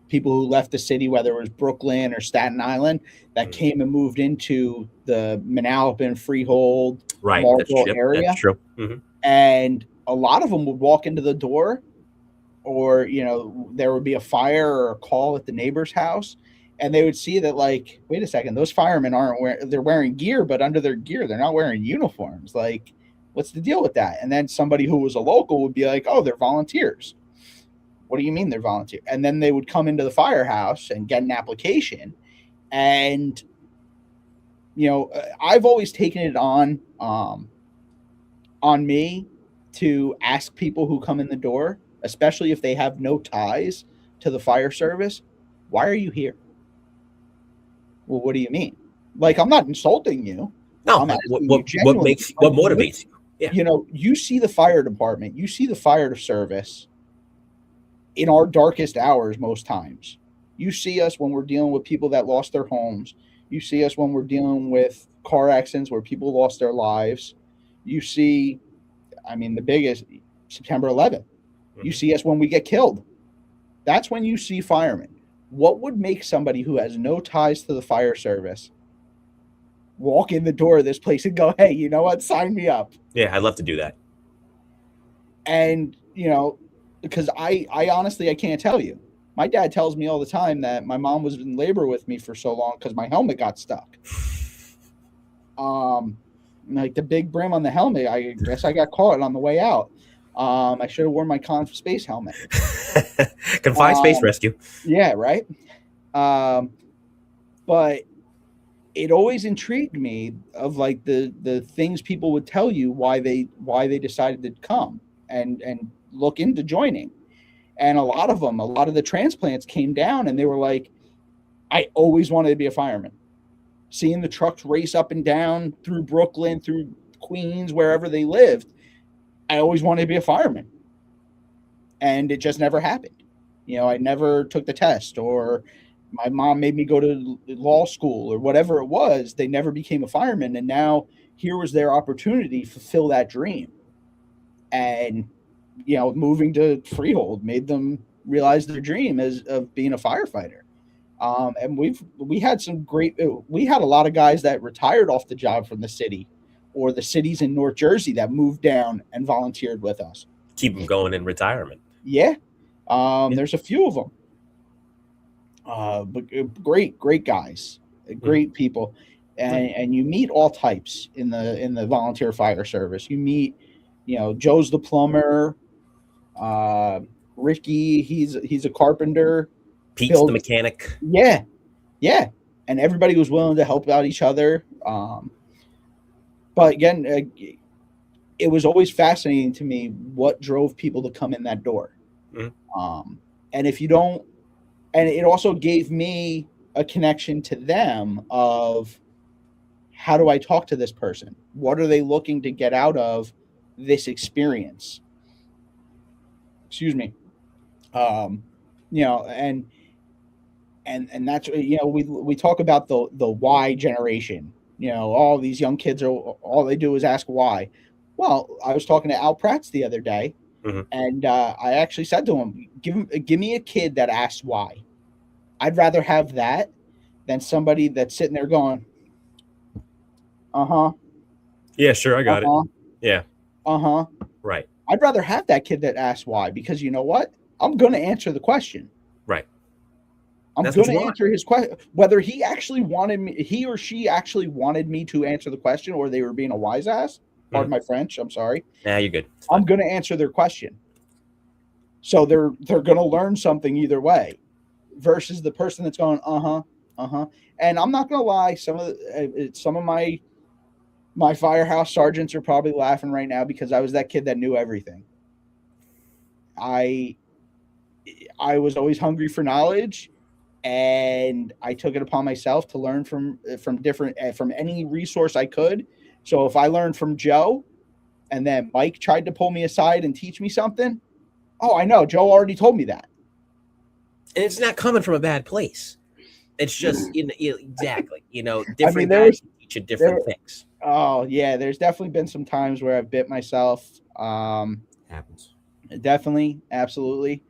people who left the city, whether it was Brooklyn or Staten Island, that came and moved into the Manalapan, Freehold, Marlboro area. That's true. And a lot of them would walk into the door, or there would be a fire or a call at the neighbor's house, and they would see that, like, wait a second, those firemen they're wearing gear, but under their gear, they're not wearing uniforms. Like, what's the deal with that? And then somebody who was a local would be like, oh, they're volunteers. What do you mean they're volunteers? And then they would come into the firehouse and get an application. And, I've always taken it on me to ask people who come in the door, especially if they have no ties to the fire service, why are you here? Well, what do you mean? Like, I'm not insulting you. No, what motivates you? Yeah. You see the fire department, you see the fire service in our darkest hours most times. You see us when we're dealing with people that lost their homes. You see us when we're dealing with car accidents where people lost their lives. You see, the biggest, September 11th. You see us when we get killed. That's when you see firemen. What would make somebody who has no ties to the fire service walk in the door of this place and go, hey, you know what? Sign me up. Yeah, I'd love to do that. And, because I honestly, I can't tell you. My dad tells me all the time that my mom was in labor with me for so long because my helmet got stuck. Like the big brim on the helmet, I guess I got caught on the way out. I should have worn my Confined Space helmet. Confined Space Rescue. Yeah, right. but it always intrigued me of like the things people would tell you why they decided to come and look into joining. And a lot of the transplants came down and they were like, I always wanted to be a fireman. Seeing the trucks race up and down through Brooklyn, through Queens, wherever they lived, I always wanted to be a fireman. And it just never happened. I never took the test, or my mom made me go to law school or whatever it was. They never became a fireman. And now here was their opportunity to fulfill that dream. And, moving to Freehold made them realize their dream of being a firefighter. And we had a lot of guys that retired off the job from the city or the cities in North Jersey that moved down and volunteered with us. Keep them going in retirement. Yeah. There's a few of them. But great guys, great people. And you meet all types in the volunteer fire service. You meet, Joe's the plumber, Ricky, he's a carpenter. Pete's the mechanic. Yeah. And everybody was willing to help out each other. But again, it was always fascinating to me what drove people to come in that door. Mm-hmm. And if you don't, and it also gave me a connection to them of how do I talk to this person? What are they looking to get out of this experience? Excuse me. And that's, we talk about the why generation. All these young kids all they do is ask why. Well, I was talking to Al Prats the other day, mm-hmm. and I actually said to him, give me a kid that asks why. I'd rather have that than somebody that's sitting there going, yeah, sure, I got it. Yeah. Right. I'd rather have that kid that asks why, because you know what? I'm going to answer the question. Right. I'm going to answer his question, whether he or she actually wanted me to answer the question, or they were being a wise ass. Pardon my French. I'm sorry. Nah, you're good. I'm going to answer their question. So they're going to learn something either way, versus the person that's going, And I'm not going to lie. Some of my Firehouse Sergeants are probably laughing right now because I was that kid that knew everything. I was always hungry for knowledge, and I took it upon myself to learn from any resource I could. So if I learned from Joe, and then Mike tried to pull me aside and teach me something, I know Joe already told me that. And it's not coming from a bad place. It's just exactly, different guys teach you different things. Oh yeah, there's definitely been some times where I've bit myself. Happens. Definitely, absolutely,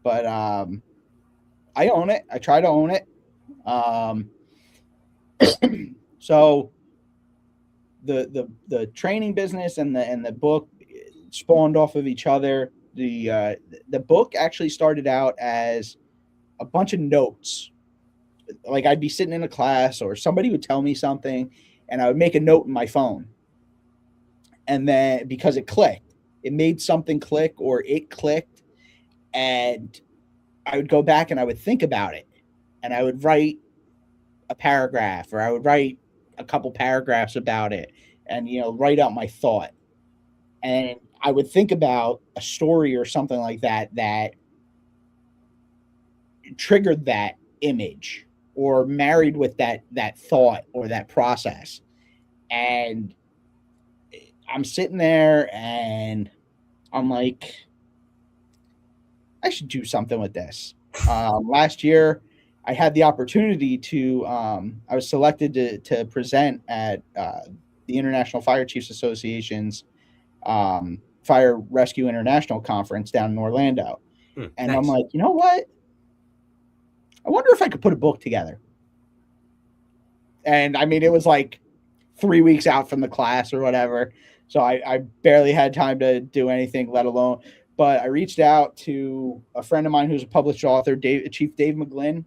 but I own it. I try to own it. So the training business and the book spawned off of each other. The book actually started out as a bunch of notes. Like I'd be sitting in a class or somebody would tell me something and I would make a note in my phone. And then because it clicked, it made something click or it clicked, and I would go back and I would think about it, and I would write a paragraph, or I would write a couple paragraphs about it, and write out my thought. And I would think about a story or something like that that triggered that image or married with that thought or that process. And I'm sitting there and I'm like, I should do something with this. Last year, I had the opportunity to, I was selected to present at the International Fire Chiefs Association's Fire Rescue International Conference down in Orlando. And nice. I'm like, you know what? I wonder if I could put a book together. And I mean, it was like 3 weeks out from the class or whatever. So I barely had time to do anything, let alone. But I reached out to a friend of mine who's a published author, Chief Dave McGlynn,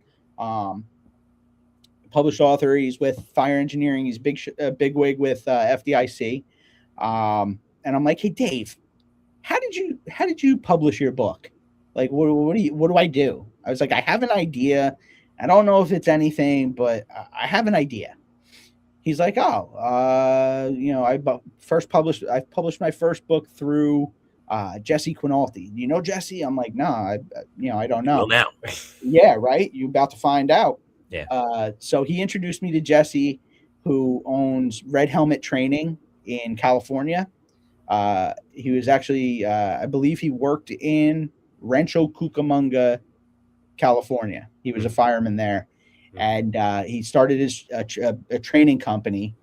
published author. He's with Fire Engineering. He's bigwig with FDIC. And I'm like, hey, Dave, how did you publish your book? Like, what do I do? I was like, I have an idea. I don't know if it's anything, but I have an idea. He's like, oh, I published my first book through Jesse Quinalty. Do you know Jesse? I'm like, no, I don't You will know. now. Yeah, right. You about to find out. Yeah. So he introduced me to Jesse, who owns Red Helmet Training in California. He was actually, I believe, he worked in Rancho Cucamonga, California. He was a fireman there, and he started a training company.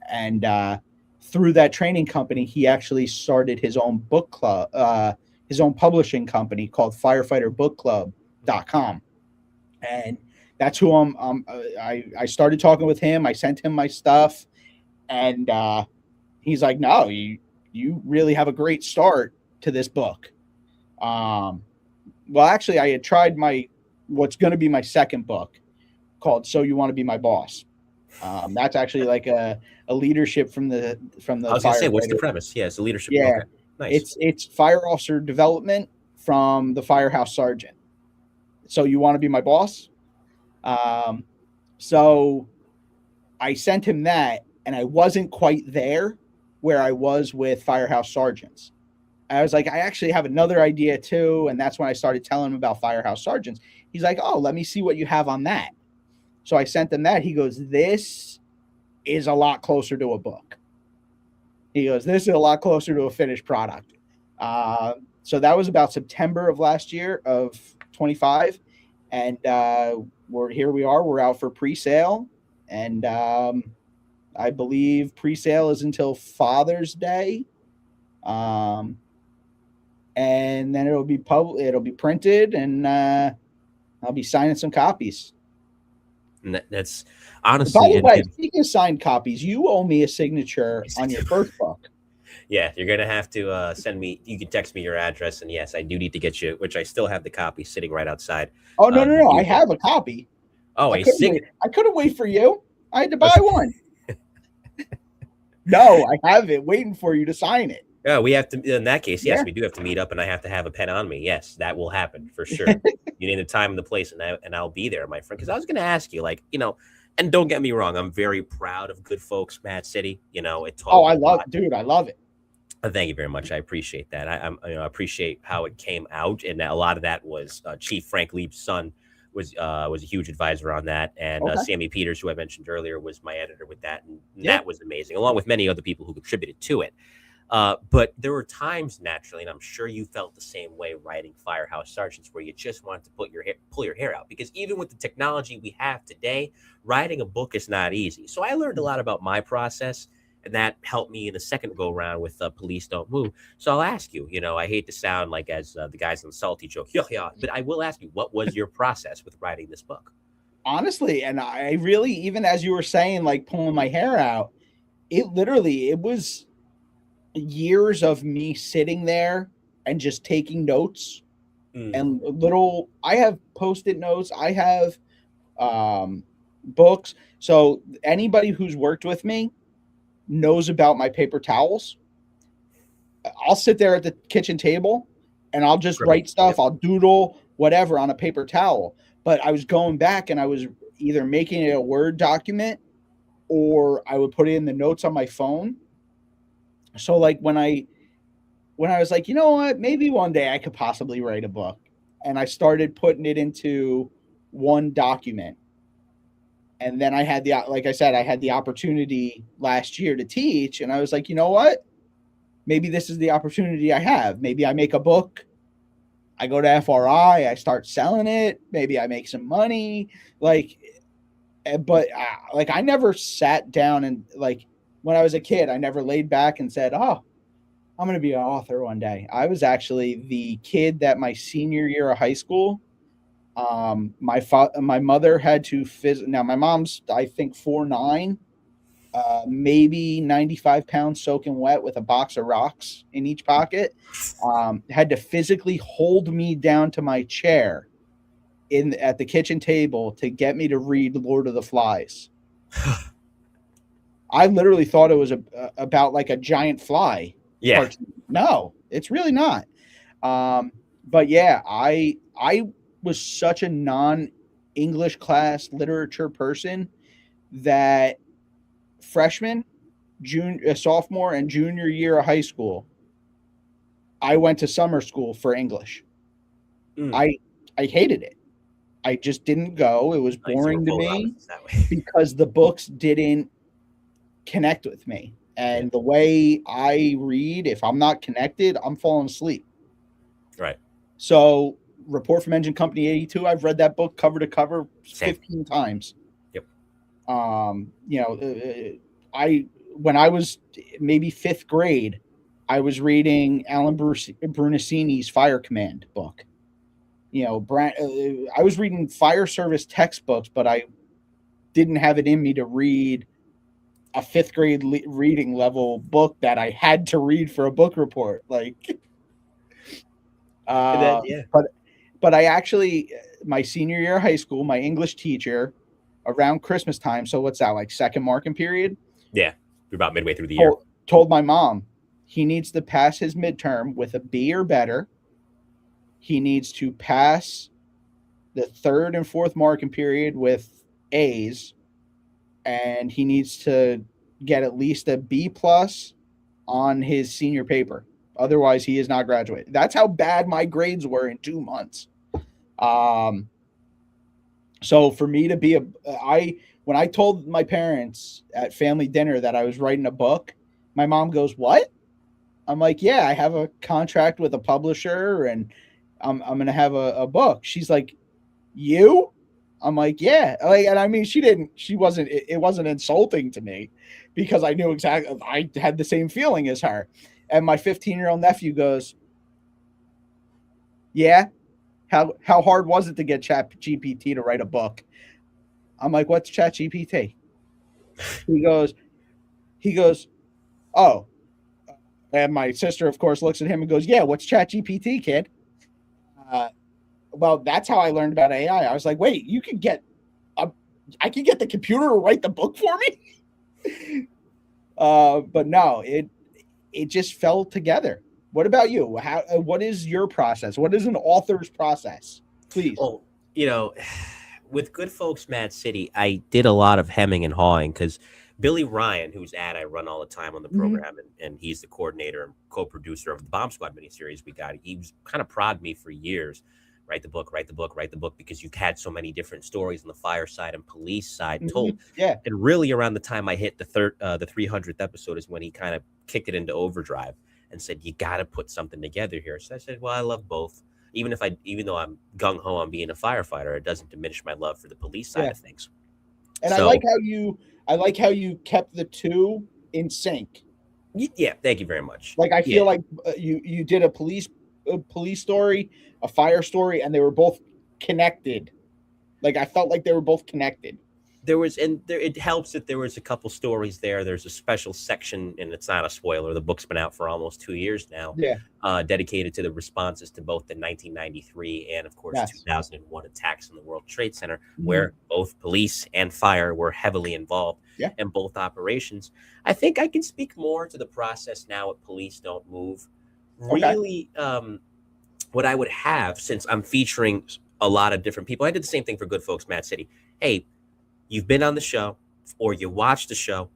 And through that training company, he actually started his own book club, his own publishing company called FirefighterBookClub.com. And that's who I started talking with him. I sent him my stuff, and he's like, "No, you really have a great start to this book." Well, actually, I had tried what's going to be my second book, called "So You Want to Be My Boss." That's actually like a leadership from the I was gonna say, what's the premise? Yeah, it's a leadership. Yeah, Okay. Nice. it's fire officer development from the Firehouse Sergeant. So you want to be my boss? So I sent him that, and I wasn't quite there where I was with Firehouse Sergeants. I was like, I actually have another idea too, and that's when I started telling him about Firehouse Sergeants. He's like, oh, let me see what you have on that. So I sent him that. He goes, this is a lot closer to a book. He goes, this is a lot closer to a finished product. So that was about September of last year of 25. And we are. We're out for pre-sale. And I believe pre-sale is until Father's Day. And then it'll be printed, and I'll be signing some copies. And that's honestly. By the way, speaking of signed copies, you owe me a signature on your first book. Yeah, you're gonna have to send me. You can text me your address, and yes, I do need to get you. Which I still have the copy sitting right outside. Oh no! I have a copy. Oh, I couldn't wait for you. I had to buy one. No, I have it waiting for you to sign it. Yeah, we have to. In that case, yes, we do have to meet up, and I have to have a pen on me. Yes, that will happen for sure. You need the time and the place, and I'll be there, my friend. Because I was going to ask you, and don't get me wrong, I'm very proud of Good Folks Mad City. It. I love it. Thank you very much. I appreciate that. I appreciate how it came out, and a lot of that was Chief Frank Leib's son was a huge advisor on that, and Sammy Peters, who I mentioned earlier, was my editor with that, and that was amazing, along with many other people who contributed to it. But there were times, naturally, and I'm sure you felt the same way writing Firehouse Sergeants, where you just wanted to pull your hair out, because even with the technology we have today, writing a book is not easy. So I learned a lot about my process, and that helped me in the second go round with Police Don't Move. So I'll ask you, I hate to sound like as the guys on the Salty joke, but I will ask you, what was your process with writing this book? Honestly, and I really, even as you were saying, like pulling my hair out, it was years of me sitting there and just taking notes and I have Post-it notes. I have books. So anybody who's worked with me knows about my paper towels. I'll sit there at the kitchen table and I'll just write stuff. I'll doodle whatever on a paper towel. But I was going back and I was either making it a Word document or I would put it in the notes on my phone. So like when I was like, you know what, maybe one day I could possibly write a book, and I started putting it into one document. And then I had like I said, I had the opportunity last year to teach, and I was like, you know what, maybe this is the opportunity I have. Maybe I make a book, I go to FRI, I start selling it, maybe I make some money. But I never sat down and when I was a kid, I never laid back and said, oh, I'm going to be an author one day. I was actually the kid that my senior year of high school, my mother had to now my mom's, I think 4'9", maybe 95 pounds soaking wet with a box of rocks in each pocket, had to physically hold me down to my chair at the kitchen table to get me to read Lord of the Flies. I literally thought it was about like a giant fly. Yeah. Cartoon. No, it's really not. But yeah, I was such a English class literature person that freshman, sophomore, and junior year of high school, I went to summer school for English. I hated it. I just didn't go. It was boring to me because the books didn't connect with me. And the way I read, if I'm not connected, I'm falling asleep. Right. So, Report from Engine Company 82, I've read that book cover to cover 15 times. Yep. When I was maybe 5th grade, I was reading Alan Brunacini's Fire Command book. I was reading fire service textbooks, but I didn't have it in me to read a 5th grade reading level book that I had to read for a book report. But I actually, my senior year of high school, my English teacher around Christmas time. So what's that, like second marking period? Yeah. You're about midway through the year. Told my mom he needs to pass his midterm with a B or better. He needs to pass the 3rd and 4th marking period with A's, and he needs to get at least a B plus on his senior paper. Otherwise, he is not graduating. That's how bad my grades were in 2 months. So for me to be when I told my parents at family dinner that I was writing a book, my mom goes, "What?" I'm like, "Yeah, I have a contract with a publisher and I'm going to have a book." She's like, "You?" I'm like, "Yeah." And I mean, it wasn't insulting to me because I knew exactly, I had the same feeling as her. And my 15-year-old nephew goes, "Yeah. How hard was it to get ChatGPT to write a book?" I'm like, "What's ChatGPT?" He goes, "Oh." And my sister, of course, looks at him and goes, "Yeah, what's ChatGPT, kid?" Well, that's how I learned about AI. I was like, "Wait, I can get the computer to write the book for me?" But no, it just fell together. What about you? What is your process? What is an author's process? Please. Well, with Good Folks Mad City, I did a lot of hemming and hawing because Billy Ryan, whose ad I run all the time on the program, and he's the coordinator and co-producer of the Bomb Squad miniseries we got. He was kind of prodded me for years. Write the book, because you've had so many different stories on the fire side and police side told. Yeah. And really around the time I hit the 300th episode is when he kind of kicked it into overdrive and said, "You got to put something together here." So I said, "Well, I love both. Even though I'm gung ho on being a firefighter, it doesn't diminish my love for the police side of things." And I like how you kept the two in sync. Yeah, thank you very much. I feel like you did a police story, a fire story, and they were both connected. I felt like they were both connected. It helps that there was a couple stories there. There's a special section, and it's not a spoiler. The book's been out for almost 2 years now. Yeah. Dedicated to the responses to both the 1993 and, of course, 2001 attacks in the World Trade Center, where both police and fire were heavily involved in both operations. I think I can speak more to the process now at Police Don't Move. Really, what I would have, since I'm featuring a lot of different people, I did the same thing for Good Folks Mad City. Hey, you've been on the show or you watched the show.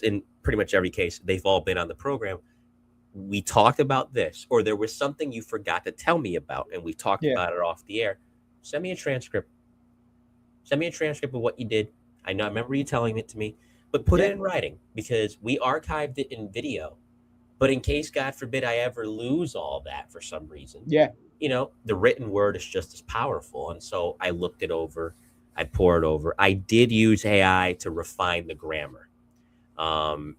In pretty much every case, they've all been on the program. We talked about this, or there was something you forgot to tell me about, and we talked about it off the air. Send me a transcript. Send me a transcript of what you did. I remember you telling it to me, but put it in writing, because we archived it in video. But in case, God forbid, I ever lose all that for some reason, the written word is just as powerful. And so I looked it over. I poured over. I did use AI to refine the grammar. And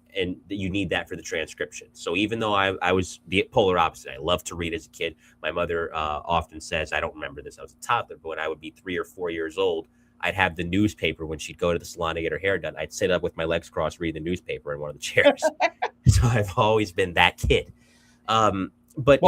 you need that for the transcription. So even though I was the polar opposite, I loved to read as a kid. My mother often says, I don't remember this, I was a toddler, but when I would be 3 or 4 years old, I'd have the newspaper when she'd go to the salon to get her hair done. I'd sit up with my legs crossed, reading the newspaper in one of the chairs. So I've always been that kid. But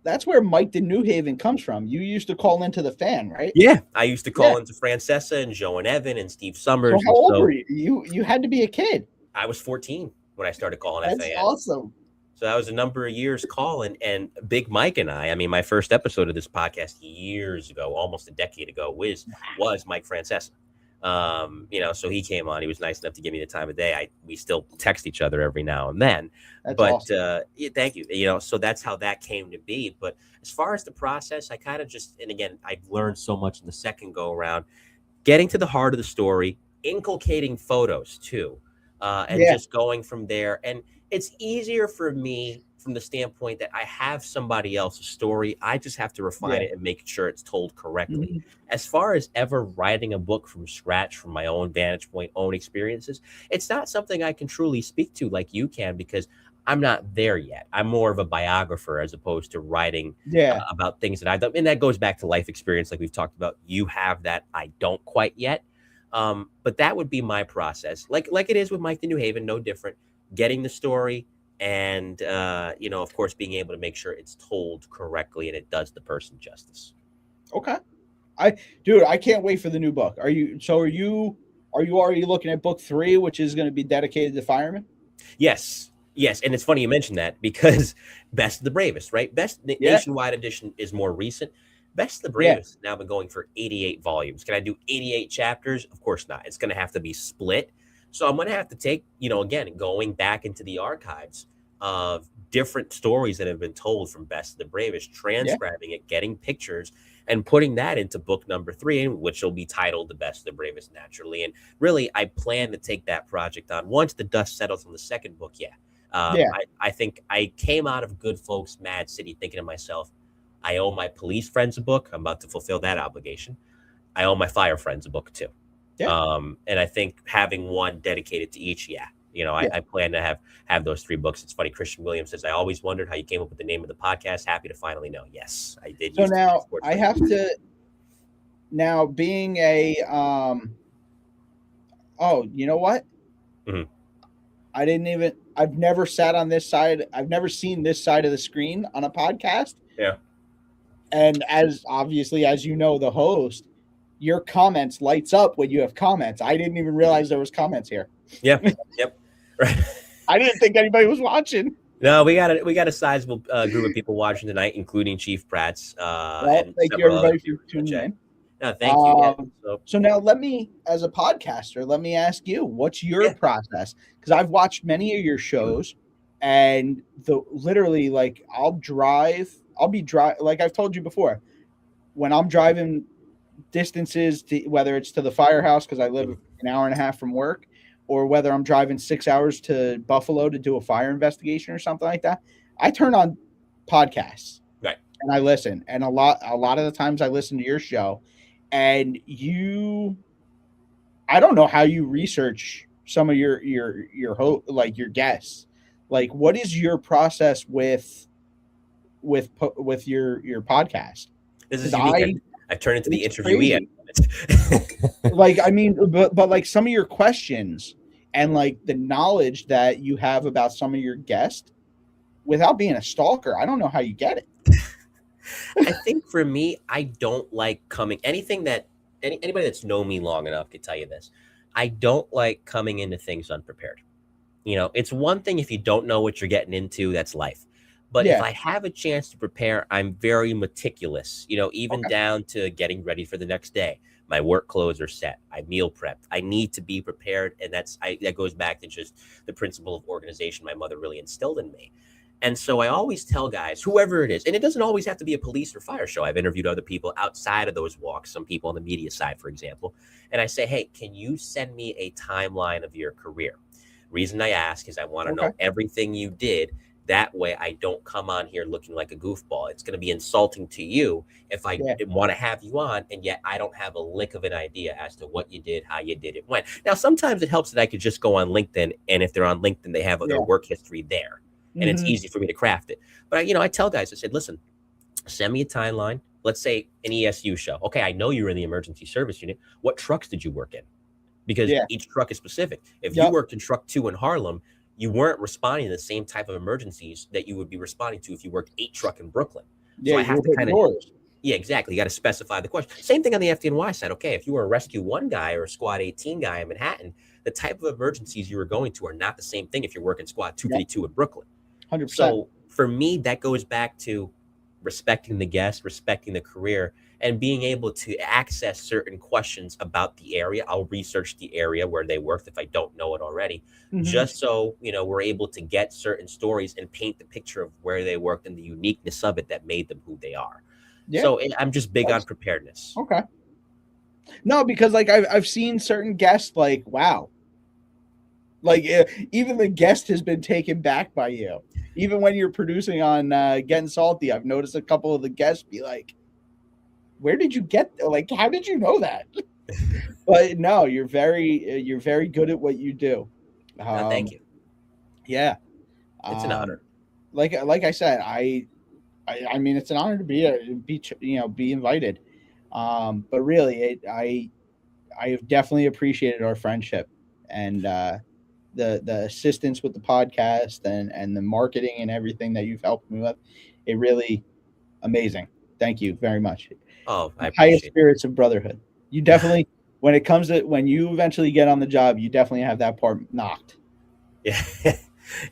that's where Mike de Newhaven comes from. You used to call into the Fan, right? Yeah, I used to call into Francesa and Joe and Evan and Steve Summers. So how old were you? You had to be a kid. I was 14 when I started calling FAN. That's awesome. So that was a number of years calling, and Big Mike and I mean, my first episode of this podcast years ago, almost a decade ago, was Mike Francesa. So he came on. He was nice enough to give me the time of day. We still text each other every now and then. That's But awesome. yeah, thank you. So that's how that came to be. But as far as the process, I kind of just, and again, I've learned so much in the second go around, getting to the heart of the story, inculcating photos too, and Yeah. just going from there. And it's easier for me from the standpoint that I have somebody else's story. I just have to refine Yeah. it and make sure it's told correctly. Mhm. As far as ever writing a book from scratch, from my own vantage point, own experiences, it's not something I can truly speak to like you can, because I'm not there yet. I'm more of a biographer as opposed to writing Yeah. about things that I've done. And that goes back to life experience, like we've talked about. You have that. I don't quite yet. But that would be my process. Like it is with Mike the New Haven, no different. Getting the story and, of course, being able to make sure it's told correctly and it does the person justice. Okay. I can't wait for the new book. Are you already looking at book 3, which is going to be dedicated to firemen? Yes. And it's funny you mentioned that, because Best of the Bravest, right? Nationwide edition is more recent. Best of the Bravest has now been going for 88 volumes. Can I do 88 chapters? Of course not. It's going to have to be split. So I'm going to have to take, again, going back into the archives of different stories that have been told from Best of the Bravest, transcribing it, getting pictures, and putting that into book number 3, which will be titled The Best of the Bravest, naturally. And really, I plan to take that project on once the dust settles on the second book. I think I came out of Good Folks Mad City thinking to myself, I owe my police friends a book. I'm about to fulfill that obligation. I owe my fire friends a book too. And I think having one dedicated to each, I plan to have those 3 books. It's funny. Christian Williams says, I always wondered how you came up with the name of the podcast. Happy to finally know. Yes, I did. So now I have to, now being a, you know what? Mm-hmm. I've never sat on this side. I've never seen this side of the screen on a podcast. Yeah. And as you know, the host, your comments lights up when you have comments. I didn't even realize there was comments here. Yep. Right. I didn't think anybody was watching. No, we got a sizable group of people watching tonight, including Chief Pratt's. Thank you everybody for tuning in. No, thank you. So now as a podcaster, let me ask you, what's your process? Because I've watched many of your shows, and literally, like, I'll be like I've told you before, when I'm driving distances, whether it's to the firehouse because I live an hour and a half from work, or whether I'm driving 6 hours to Buffalo to do a fire investigation or something like that, I turn on podcasts, right, and I listen. And a lot of the times I listen to your show, and I don't know how you research some of your like your guests. Like, what is your process with your podcast? This is unique. I turn into the interviewee. Like, I mean, but like some of your questions and like the knowledge that you have about some of your guests, without being a stalker, I don't know how you get it. I think for me, I don't like anything that anybody that's known me long enough could tell you this. I don't like coming into things unprepared. It's one thing if you don't know what you're getting into, that's life. But if I have a chance to prepare, I'm very meticulous, even down to getting ready for the next day. My work clothes are set. I meal prepped. I need to be prepared. And that goes back to just the principle of organization my mother really instilled in me. And so I always tell guys, whoever it is, and it doesn't always have to be a police or fire show. I've interviewed other people outside of those walks, some people on the media side, for example. And I say, hey, can you send me a timeline of your career? Reason I ask is I want to know everything you did. That way I don't come on here looking like a goofball. It's going to be insulting to you if I want to have you on, and yet I don't have a lick of an idea as to what you did, how you did it, when. Now, sometimes it helps that I could just go on LinkedIn, and if they're on LinkedIn, they have their work history there. And it's easy for me to craft it. But, I tell guys, I said, listen, send me a timeline. Let's say an ESU show. Okay, I know you were in the emergency service unit. What trucks did you work in? Because each truck is specific. If you worked in truck 2 in Harlem, you weren't responding to the same type of emergencies that you would be responding to if you worked 8 truck in Brooklyn. So I have to kind of, exactly. You got to specify the question. Same thing on the FDNY side. Okay, if you were a Rescue 1 guy or a Squad 18 guy in Manhattan, the type of emergencies you were going to are not the same thing if you're working Squad 252 in Brooklyn. 100%. So for me, that goes back to respecting the guest, respecting the career, and being able to access certain questions about the area. I'll research the area where they worked if I don't know it already, Hmm. just so we're able to get certain stories and paint the picture of where they worked and the uniqueness of it that made them who they are. Yeah. So I'm just big on preparedness. Okay. No, because like I've seen certain guests like, wow, like even the guest has been taken back by you. Even when you're producing on Getting Salty, I've noticed a couple of the guests be like, "Where did you get? Like, how did you know that?" But no, you're very good at what you do. No, thank you. Yeah. It's an Um, honor. like I said, I mean, it's an honor to be invited. But really, I have definitely appreciated our friendship and the assistance with the podcast and the marketing and everything that you've helped me with. It really amazing. Thank you very much. Oh, I Highest appreciate spirits of brotherhood. You definitely, when it comes to when you eventually get on the job, you definitely have that part knocked. it. Yeah.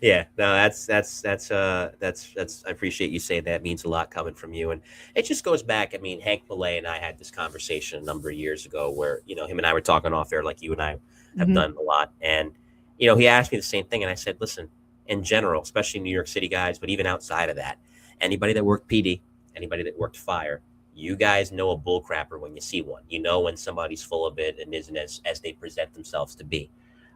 Yeah, no, that's I appreciate you saying that. It means a lot coming from you. And it just goes back. I mean, Hank Millay and I had this conversation a number of years ago where, him and I were talking off air like you and I have Mm-hmm. done a lot. And, he asked me the same thing. And I said, listen, in general, especially New York City guys, but even outside of that, anybody that worked PD, anybody that worked fire, you guys know a bull crapper when you see one. You know when somebody's full of it and isn't as they present themselves to be.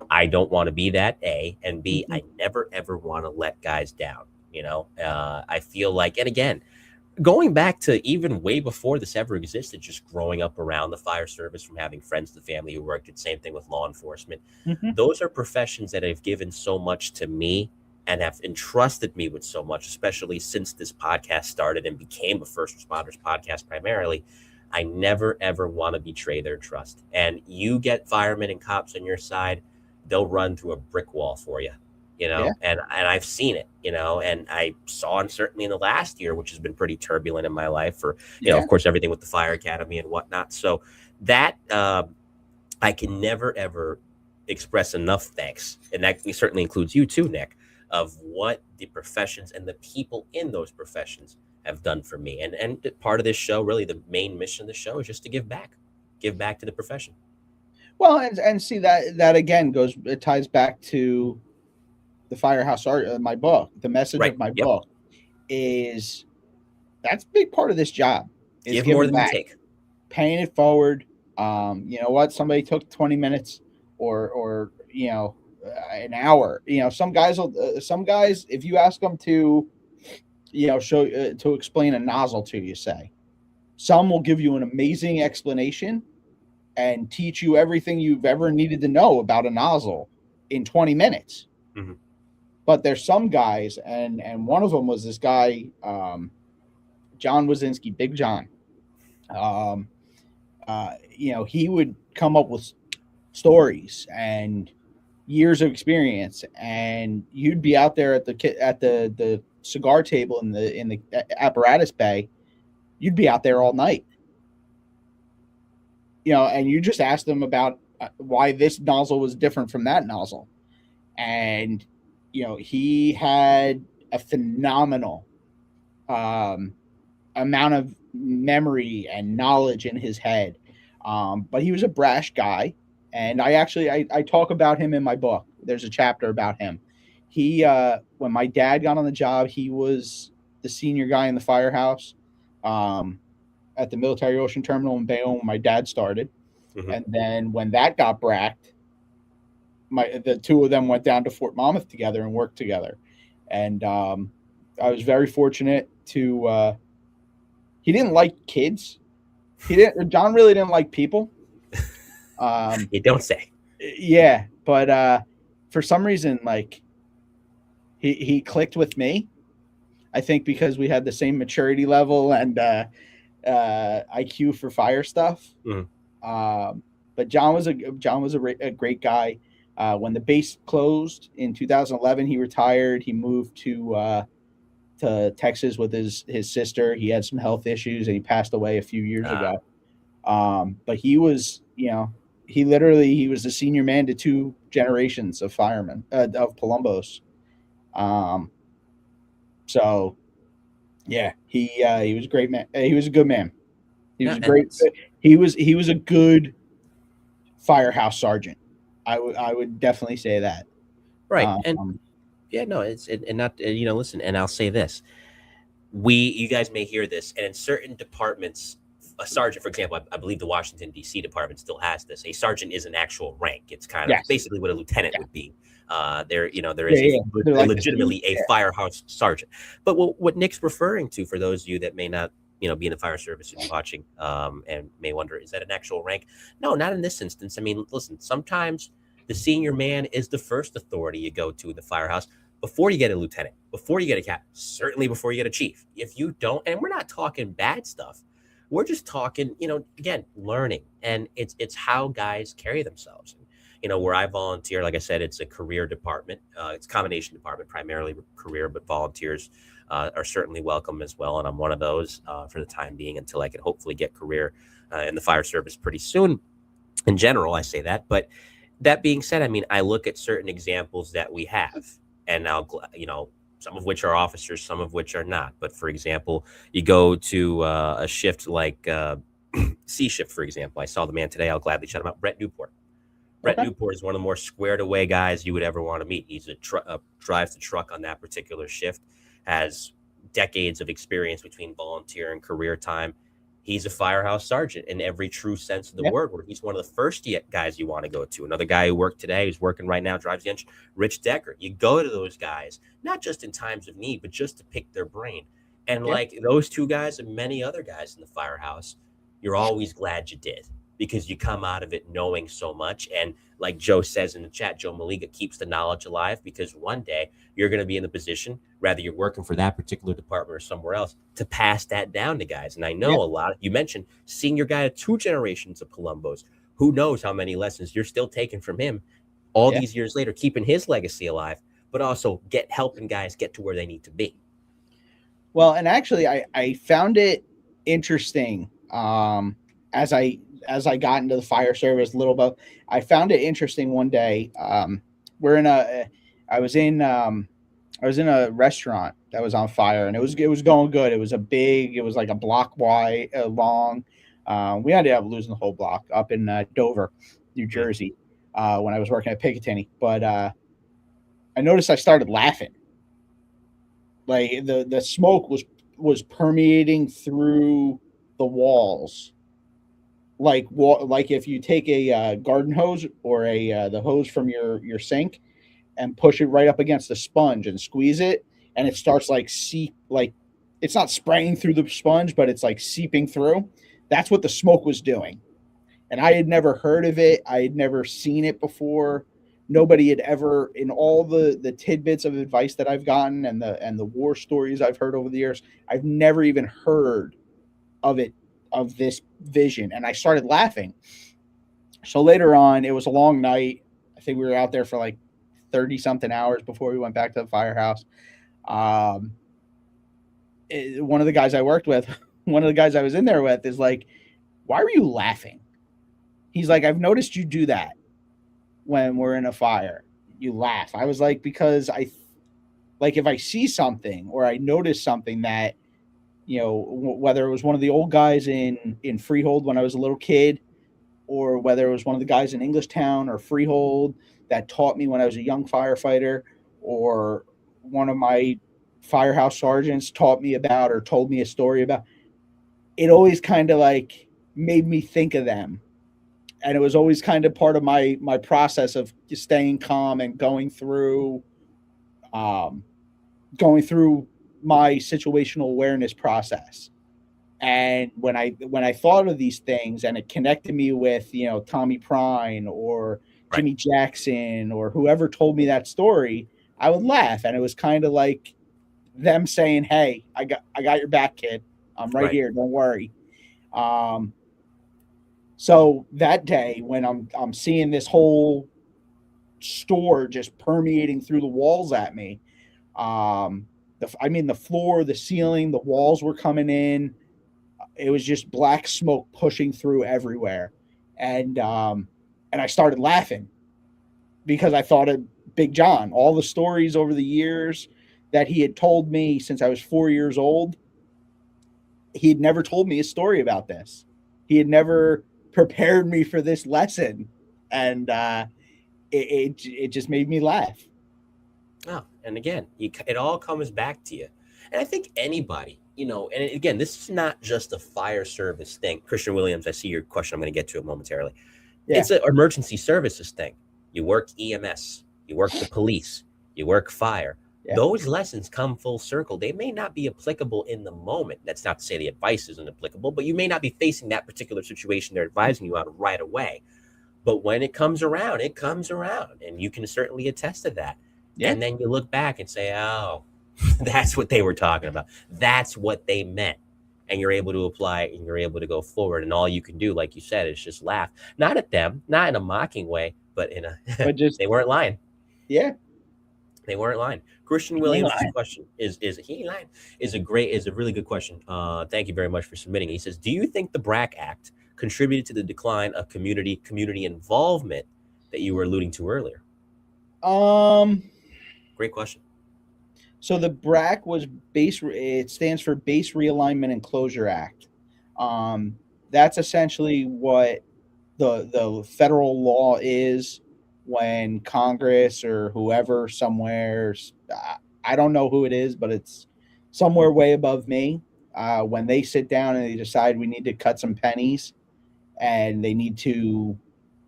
I don't want to be that, A, and B, Mm-hmm. I never ever want to let guys down. I feel like, and again, going back to even way before this ever existed, just growing up around the fire service, from having friends, the family who worked, did the same thing with law enforcement. Mm-hmm. Those are professions that have given so much to me and have entrusted me with so much, especially since this podcast started and became a first responders podcast primarily. I never ever want to betray their trust. And you get firemen and cops on your side, they'll run through a brick wall for you, Yeah. and I've seen it, and I saw it certainly in the last year, which has been pretty turbulent in my life for, Yeah. of course, everything with the fire academy and whatnot. So that I can never ever express enough thanks, and that certainly includes you too, Nick, of what the professions and the people in those professions have done for me. And part of this show, really, the main mission of the show is just to give back to the profession. Well, and see that again goes. It ties back to the Firehouse Art, my book. The message Right. of my Yep. book is that's a big part of this job is Give more giving than you back, take. paying it forward. You know what? Somebody took 20 minutes or an hour. Some guys, if you ask them to, show to explain a nozzle to you, say, some will give you an amazing explanation and teach you everything you've ever needed to know about a nozzle in 20 minutes. Mm-hmm. But there's some guys, and one of them was this guy, John Wazinski, Big John. He would come up with stories and years of experience, and you'd be out there at the cigar table in the apparatus bay. You'd be out there all night, and you just asked them about why this nozzle was different from that nozzle, and he had a phenomenal amount of memory and knowledge in his head. But he was a brash guy, and I talk about him in my book. There's a chapter about him. He when my dad got on the job, he was the senior guy in the firehouse at the military ocean terminal in Bayonne when my dad started. Mm-hmm. And then when that got bracked, the two of them went down to Fort Monmouth together and worked together. And I was very fortunate to. He didn't like kids. John really didn't like people. You don't say. Yeah, but for some reason, like he clicked with me. I think because we had the same maturity level and IQ for fire stuff. Mm-hmm. But John was a great guy. When the base closed in 2011, he retired. He moved to Texas with his sister. He had some health issues and he passed away a few years ago. But he was, he was the senior man to two generations of firemen, of Palumbos. So yeah, he was a great man. He was a good man. He was Yeah, a and great. He was a good firehouse sergeant. I would definitely say that. right, and Um, yeah, no, it's and not listen, and I'll say this: you guys may hear this, and in certain departments, a sergeant, for example, I believe the Washington D.C. department still has this. A sergeant is an actual rank. It's kind of yes. basically what a lieutenant would be. There Yeah, is yeah. They're like the senior. legitimately a firehouse sergeant. But what Nick's referring to, for those of you that may not be in the fire service and watching, and may wonder, is that an actual rank? No, not in this instance. I mean, listen, sometimes the senior man is the first authority you go to in the firehouse before you get a lieutenant, before you get a captain, certainly before you get a chief. If you don't, and we're not talking bad stuff, we're just talking, again, learning, and it's how guys carry themselves. Where I volunteer, like I said, it's a career department. It's a combination department, primarily career, but volunteers are certainly welcome as well. And I'm one of those for the time being, until I can hopefully get career in the fire service pretty soon. In general, I say that, but that being said, I mean, I look at certain examples that we have, and now, some of which are officers, some of which are not. But for example, you go to a shift like C shift, for example. I saw the man today. I'll gladly shout him out. Brett Newport. Brett Okay. Newport is one of the more squared away guys you would ever want to meet. He's drives the truck on that particular shift, has decades of experience between volunteer and career time. He's a firehouse sergeant in every true sense of the Yeah. word, where he's one of the first guys you want to go to. Another guy who worked today, who's working right now, drives the engine, Rich Decker. You go to those guys, not just in times of need, but just to pick their brain. And Yeah. like those two guys and many other guys in the firehouse, you're always glad you did, because you come out of it knowing so much. And like Joe says in the chat, Joe Maliga keeps the knowledge alive, because one day you're going to be in the position, whether you're working for that particular department or somewhere else, to pass that down to guys. And I know Yeah. a lot, you mentioned senior guy of 2 generations of Palumbos. Who knows how many lessons you're still taking from him all Yeah. these years later, keeping his legacy alive, but also helping guys get to where they need to be. Well, and actually, I found it interesting as I got into the fire service a little bit. I found it interesting one day. We're in a I was in a restaurant that was on fire, and it was going good. It was like a block wide long. We ended up losing the whole block up in Dover, New Mm. Jersey, when I was working at Picatinny. But I noticed I started laughing. Like the smoke was permeating through the walls, like if you take a garden hose or the hose from your sink and push it right up against the sponge and squeeze it, and it starts like it's not spraying through the sponge, but it's like seeping through. That's what the smoke was doing, and I had never heard of it. I had never seen it before. Nobody had ever, in all the tidbits of advice that I've gotten, and the war stories I've heard over the years, I've never even heard of it, of this vision. And I started laughing. So later on, it was a long night. I think we were out there for like 30 something hours before we went back to the firehouse. Um, One of the guys I worked with, one of the guys I was in there with, is like, "Why were you laughing?" He's like, "I've noticed you do that when we're in a fire. You laugh." I was like, "Because like if I see something or I notice something that, whether it was one of the old guys in Freehold when I was a little kid, or whether it was one of the guys in Englishtown or Freehold that taught me when I was a young firefighter, or one of my firehouse sergeants taught me about or told me a story about, it always kind of like made me think of them. And it was always kind of part of my process of just staying calm and um, going through my situational awareness process. And when I thought of these things, and it connected me with Tommy Prine or Right. Jimmy Jackson or whoever told me that story, I would laugh, and it was kind of like them saying, "Hey, I got your back, kid. I'm right Right. here. Don't worry." Um, so that day when I'm seeing this whole store just permeating through the walls at me, the floor, the ceiling, the walls were coming in. It was just black smoke pushing through everywhere, and I started laughing because I thought of Big John. All the stories over the years that he had told me since I was 4 years old. He had never told me a story about this. He had never prepared me for this lesson, and it just made me laugh. Oh, and again, it all comes back to you. And I think anybody, and again, this is not just a fire service thing. Christian Williams, I see your question. I'm going to get to it momentarily. Yeah. It's an emergency services thing. You work EMS, you work the police, you work fire. Yeah. Those lessons come full circle. They may not be applicable in the moment. That's not to say the advice isn't applicable, but you may not be facing that particular situation they're advising you on right away. But when it comes around, and you can certainly attest to that. Yeah. And then you look back and say, oh, that's what they were talking about. That's what they meant. And you're able to apply it and you're able to go forward. And all you can do, like you said, is just laugh. Not at them, not in a mocking way, but in a they weren't lying. Yeah. They weren't lying. Christian Williams' question is he lying? Is a really good question. Thank you very much for submitting. He says, do you think the BRAC Act contributed to the decline of community involvement that you were alluding to earlier? Great question. So the BRAC was it stands for Base Realignment and Closure Act. That's essentially what the federal law is when Congress or whoever somewhere, I don't know who it is, but it's somewhere way above me, when they sit down and they decide we need to cut some pennies and they need to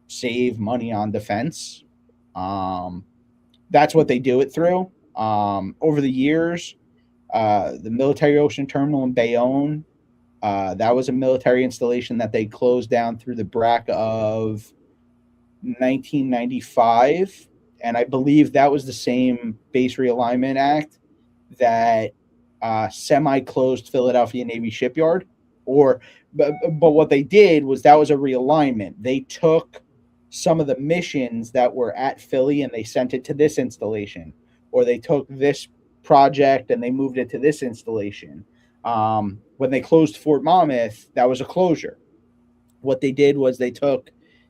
save money on defense. That's what they do it through. Over the years, the Military Ocean Terminal in Bayonne, that was a military installation that they closed down through the BRAC of 1995. And I believe that was the same Base Realignment Act that semi-closed Philadelphia Navy Shipyard. But what they did was that was a realignment. They took some of the missions that were at Philly and they sent it to this installation, or they took this project and they moved it to this installation. When they closed Fort Monmouth, that was a closure. What they did was they took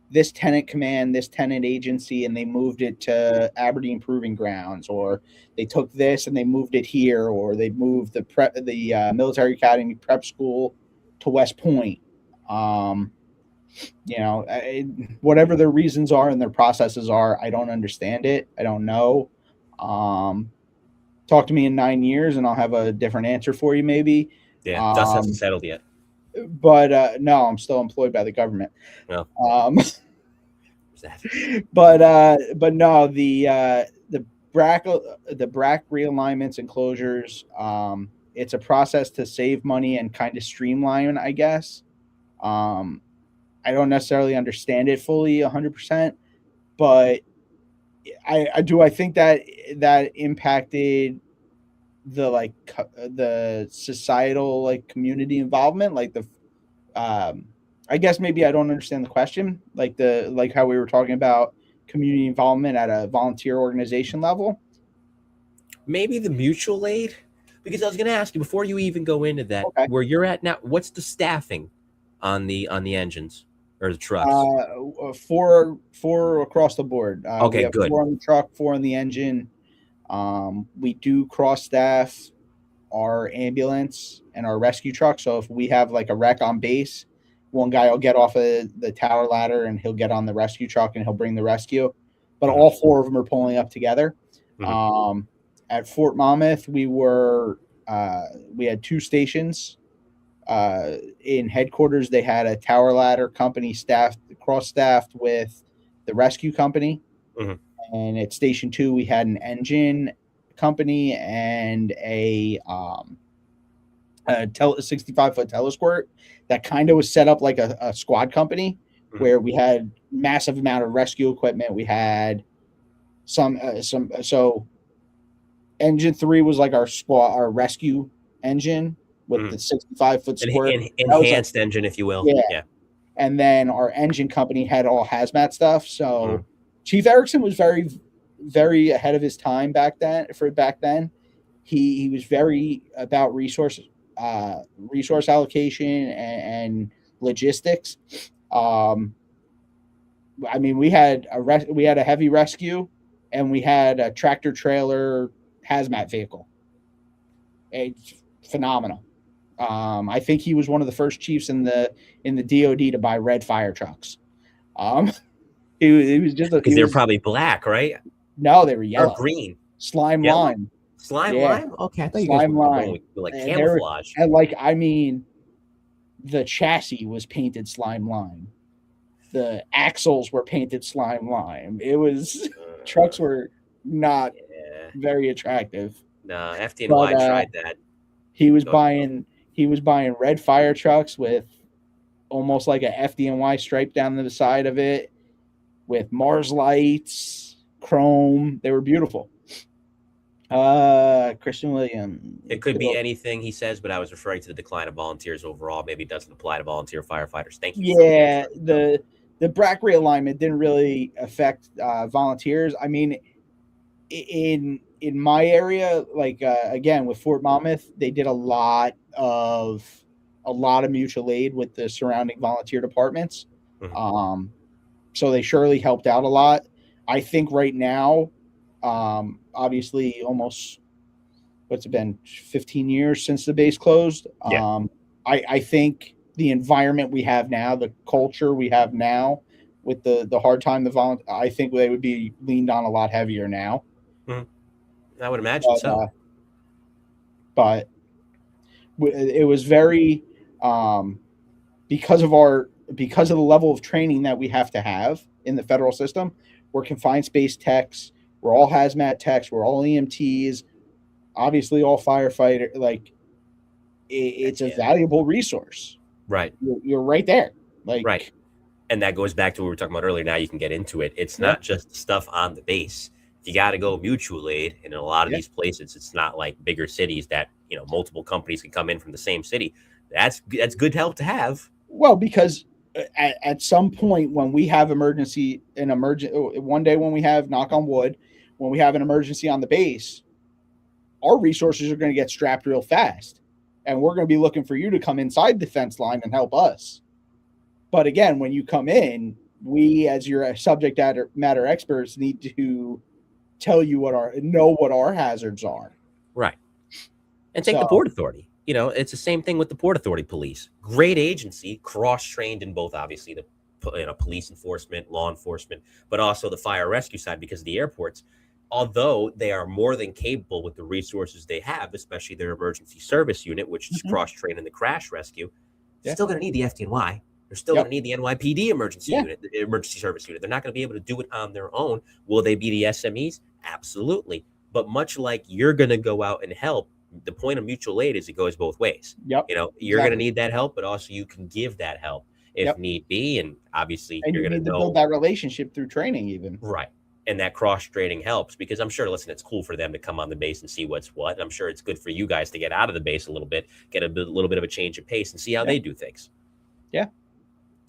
this tenant command, this tenant agency, and they moved it to Aberdeen Proving Grounds, or they took this and they moved it here, or they moved the Military Academy Prep School to West Point. Whatever their reasons are and their processes are, I don't understand it. I don't know. Talk to me in 9 years and I'll have a different answer for you, maybe. Yeah, dust hasn't settled yet. But no, I'm still employed by the government. No. But no, the BRAC realignments and closures, it's a process to save money and kind of streamline, I guess. I don't necessarily understand it fully 100%, but I think that impacted the societal community involvement, I guess maybe I don't understand the question, like how we were talking about community involvement at a volunteer organization level. Maybe the mutual aid, because I was going to ask you before you even go into that, okay, where you're at now, what's the staffing on the engines or the trucks? Four across the board. Okay, we have good. 4 on the truck, 4 on the engine. We do cross staff our ambulance and our rescue truck. So if we have a wreck on base, one guy will get off of the tower ladder and he'll get on the rescue truck and he'll bring the rescue. But all 4 of them are pulling up together. Mm-hmm. At Fort Monmouth, we had 2 stations. In headquarters, they had a tower ladder company cross-staffed with the rescue company. Mm-hmm. And at Station 2, we had an engine company and a 65-foot telesquirt that kind of was set up like a squad company, mm-hmm, where we had massive amount of rescue equipment. We had so engine 3 was like our rescue engine with, mm-hmm, the 65-foot squirt. Enhanced engine, if you will. Yeah. And then our engine company had all hazmat stuff. So, mm-hmm, Chief Erickson was very, very ahead of his time back then. He was very about resource allocation and logistics. We had a heavy rescue and we had a tractor trailer hazmat vehicle. It's phenomenal. I think he was one of the first chiefs in the DoD to buy red fire trucks. He was just because they're probably black, right? No, they were Or yellow. green. Slime Yellow? lime. Slime Yeah. lime? Okay, I thought you guys Slime were lime. going with like And camouflage. and like, I mean, the chassis was painted slime lime. The axles were painted slime lime. It was trucks were not very attractive. No, FDNY tried that. He was buying red fire trucks with almost like a FDNY stripe down the side of it, with Mars lights, chrome. They were beautiful. Christian Williams. It could be anything he says, but I was referring to the decline of volunteers overall. Maybe it doesn't apply to volunteer firefighters. Thank you. Yeah, the BRAC realignment didn't really affect volunteers. I mean, in my area, like again with Fort Monmouth, they did a lot of mutual aid with the surrounding volunteer departments. Mm-hmm. So they surely helped out a lot. I think right now, obviously, almost what's it been, 15 years since the base closed. Yeah. I think the environment we have now, the culture we have now, with the hard time I think they would be leaned on a lot heavier now. Mm-hmm. I would imagine so. But it was very because of the level of training that we have to have in the federal system. We're confined space techs. We're all hazmat techs. We're all EMTs. Obviously, all firefighter. Like, it's a valuable resource. Right. You're right there. Like, right. And that goes back to what we were talking about earlier. Now you can get into it. It's not just stuff on the base. You got to go mutual aid. And in a lot of these places, it's not like bigger cities that, multiple companies can come in from the same city. That's good help to have. Well, because at some point when we have one day when we have, knock on wood, when we have an emergency on the base, our resources are going to get strapped real fast. And we're going to be looking for you to come inside the fence line and help us. But again, when you come in, we, as your subject matter experts, need to tell you what our hazards are. Right. And take the Port Authority. It's the same thing with the Port Authority police. Great agency, cross-trained in both, obviously, the police enforcement, law enforcement, but also the fire rescue side, because of the airports. Although they are more than capable with the resources they have, especially their emergency service unit, which is cross-trained in the crash rescue, they're still going to need the FDNY. They're still going to need the NYPD emergency unit, the emergency service unit. They're not going to be able to do it on their own. Will they be the SMEs? Absolutely. But much like you're going to go out and help, the point of mutual aid is it goes both ways. Yep. You're going to need that help, but also you can give that help if need be. And obviously, you're going to build that relationship through training, even. Right. And that cross-training helps, because I'm sure, listen, it's cool for them to come on the base and see what's what. I'm sure it's good for you guys to get out of the base a little bit, get a little bit of a change of pace and see how they do things. Yeah.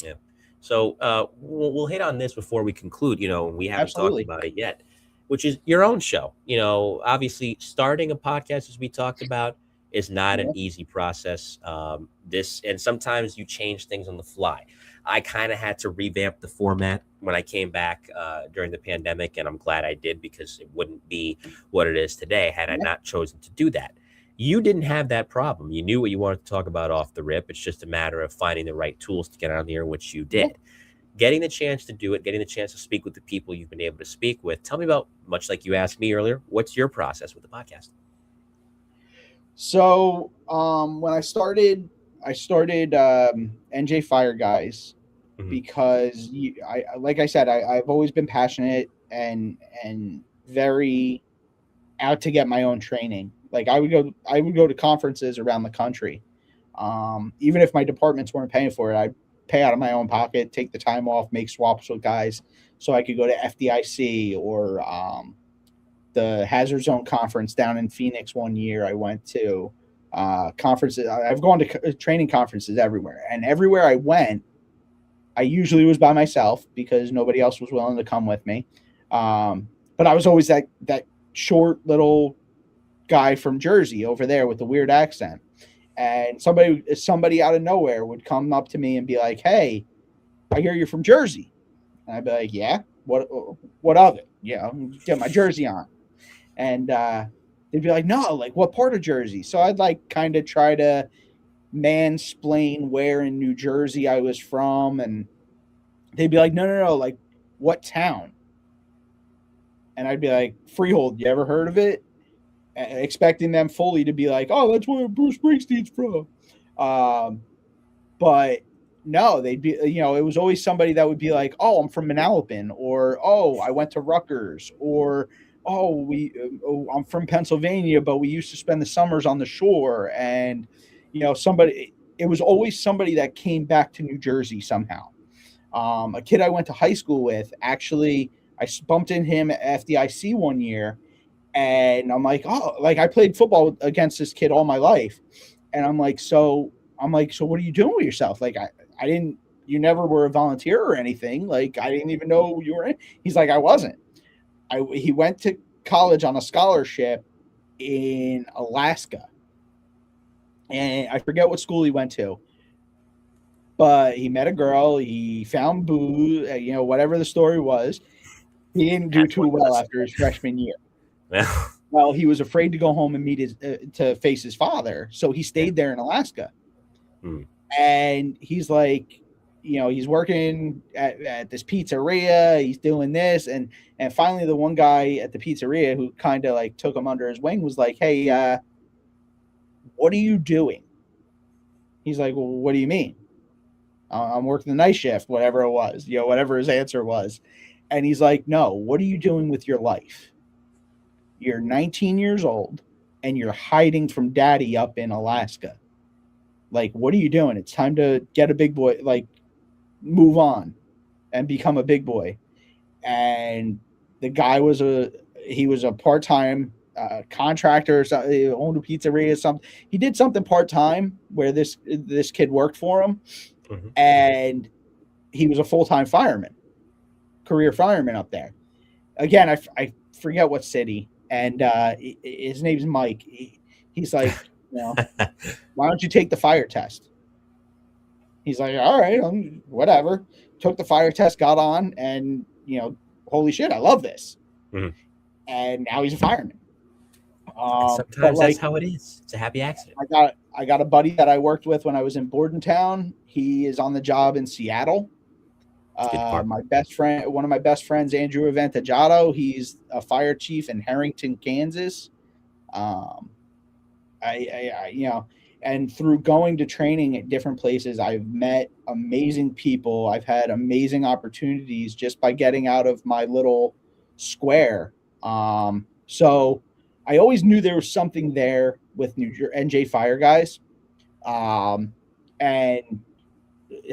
Yeah. So we'll hit on this before we conclude. We haven't talked about it yet, which is your own show. Obviously starting a podcast, as we talked about, is not an easy process. And sometimes you change things on the fly. I kind of had to revamp the format when I came back during the pandemic, and I'm glad I did, because it wouldn't be what it is today had I not chosen to do that. You didn't have that problem. You knew what you wanted to talk about off the rip. It's just a matter of finding the right tools to get on the air, which you did. Getting the chance to do it, getting the chance to speak with the people you've been able to speak with. Tell me about, much like you asked me earlier, what's your process with the podcast? So when I started NJ Fire Guys, because like I said, I've always been passionate and very out to get my own training. Like I would go to conferences around the country. Even if my departments weren't paying for it, I'd pay out of my own pocket, take the time off, make swaps with guys so I could go to FDIC or the Hazard Zone conference down in Phoenix one year. I went to conferences. I've gone to training conferences everywhere, and everywhere I went, I usually was by myself because nobody else was willing to come with me. But I was always that short little guy from Jersey over there with the weird accent. And somebody out of nowhere would come up to me and be like, "Hey, I hear you're from Jersey." And I'd be like, "Yeah, what of it? Get my jersey on." And they'd be like, no, like what part of Jersey? So I'd like kind of try to mansplain where in New Jersey I was from, and they'd be like, no, like what town? And I'd be like, Freehold. You ever heard of it? Expecting them fully to be like, oh, that's where Bruce Springsteen's from. But no, they'd be, it was always somebody that would be like, oh, I'm from Manalapan, or oh, I went to Rutgers, or oh, I'm from Pennsylvania, but we used to spend the summers on the shore. And it was always somebody that came back to New Jersey somehow. A kid I went to high school with, actually, I bumped in him at FDIC one year, and I'm like, oh, like I played football against this kid all my life. And I'm like, so what are you doing with yourself? Like, I didn't, you never were a volunteer or anything. Like, I didn't even know you were in. He's like, I wasn't. He went to college on a scholarship in Alaska. And I forget what school he went to. But he met a girl. He found booze, whatever the story was. He didn't do too well after his freshman year. Well, he was afraid to go home and meet to face his father, so he stayed there in Alaska. And he's like, he's working at this pizzeria. He's doing this, and finally, the one guy at the pizzeria who kind of like took him under his wing was like, "Hey, what are you doing?" He's like, "Well, what do you mean?" I'm working the night shift, whatever it was, whatever his answer was. And he's like, no, what are you doing with your life? You're 19 years old and you're hiding from daddy up in Alaska. Like, what are you doing? It's time to get a big boy, like move on and become a big boy. And the guy was a part-time contractor or something. He owned a pizzeria or something. He did something part-time where this kid worked for him. Mm-hmm. And he was a full-time career fireman up there. Again, I forget what city, and his name's Mike. He's like, why don't you take the fire test? He's like, all right, whatever. Took the fire test, got on, and holy shit, I love this. Mm-hmm. And now he's a fireman. Sometimes that's how it is. It's a happy accident. I got a buddy that I worked with when I was in Bordentown. He is on the job in Seattle. My best friend, one of my best friends, Andrew Aventajato, he's a fire chief in Harrington, Kansas. And through going to training at different places, I've met amazing people. I've had amazing opportunities just by getting out of my little square. So I always knew there was something there with NJ Fire guys. And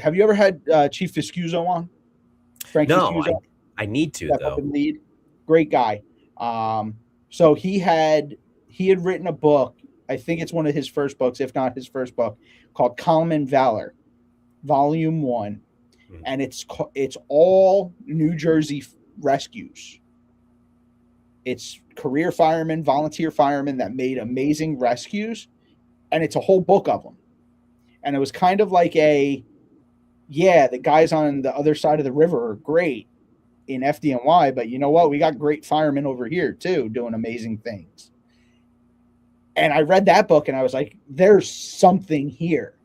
have you ever had Chief Viscuso on? Frank Viscuso? I need to, though. Lead. Great guy. So he had written a book. I think it's one of his first books, if not his first book, called Common Valor, Volume 1. Mm-hmm. And it's all New Jersey rescues. It's career firemen, volunteer firemen that made amazing rescues. And it's a whole book of them. And it was kind of like the guys on the other side of the river are great in FDNY, but you know what? We got great firemen over here too, doing amazing things. And I read that book and I was like, there's something here.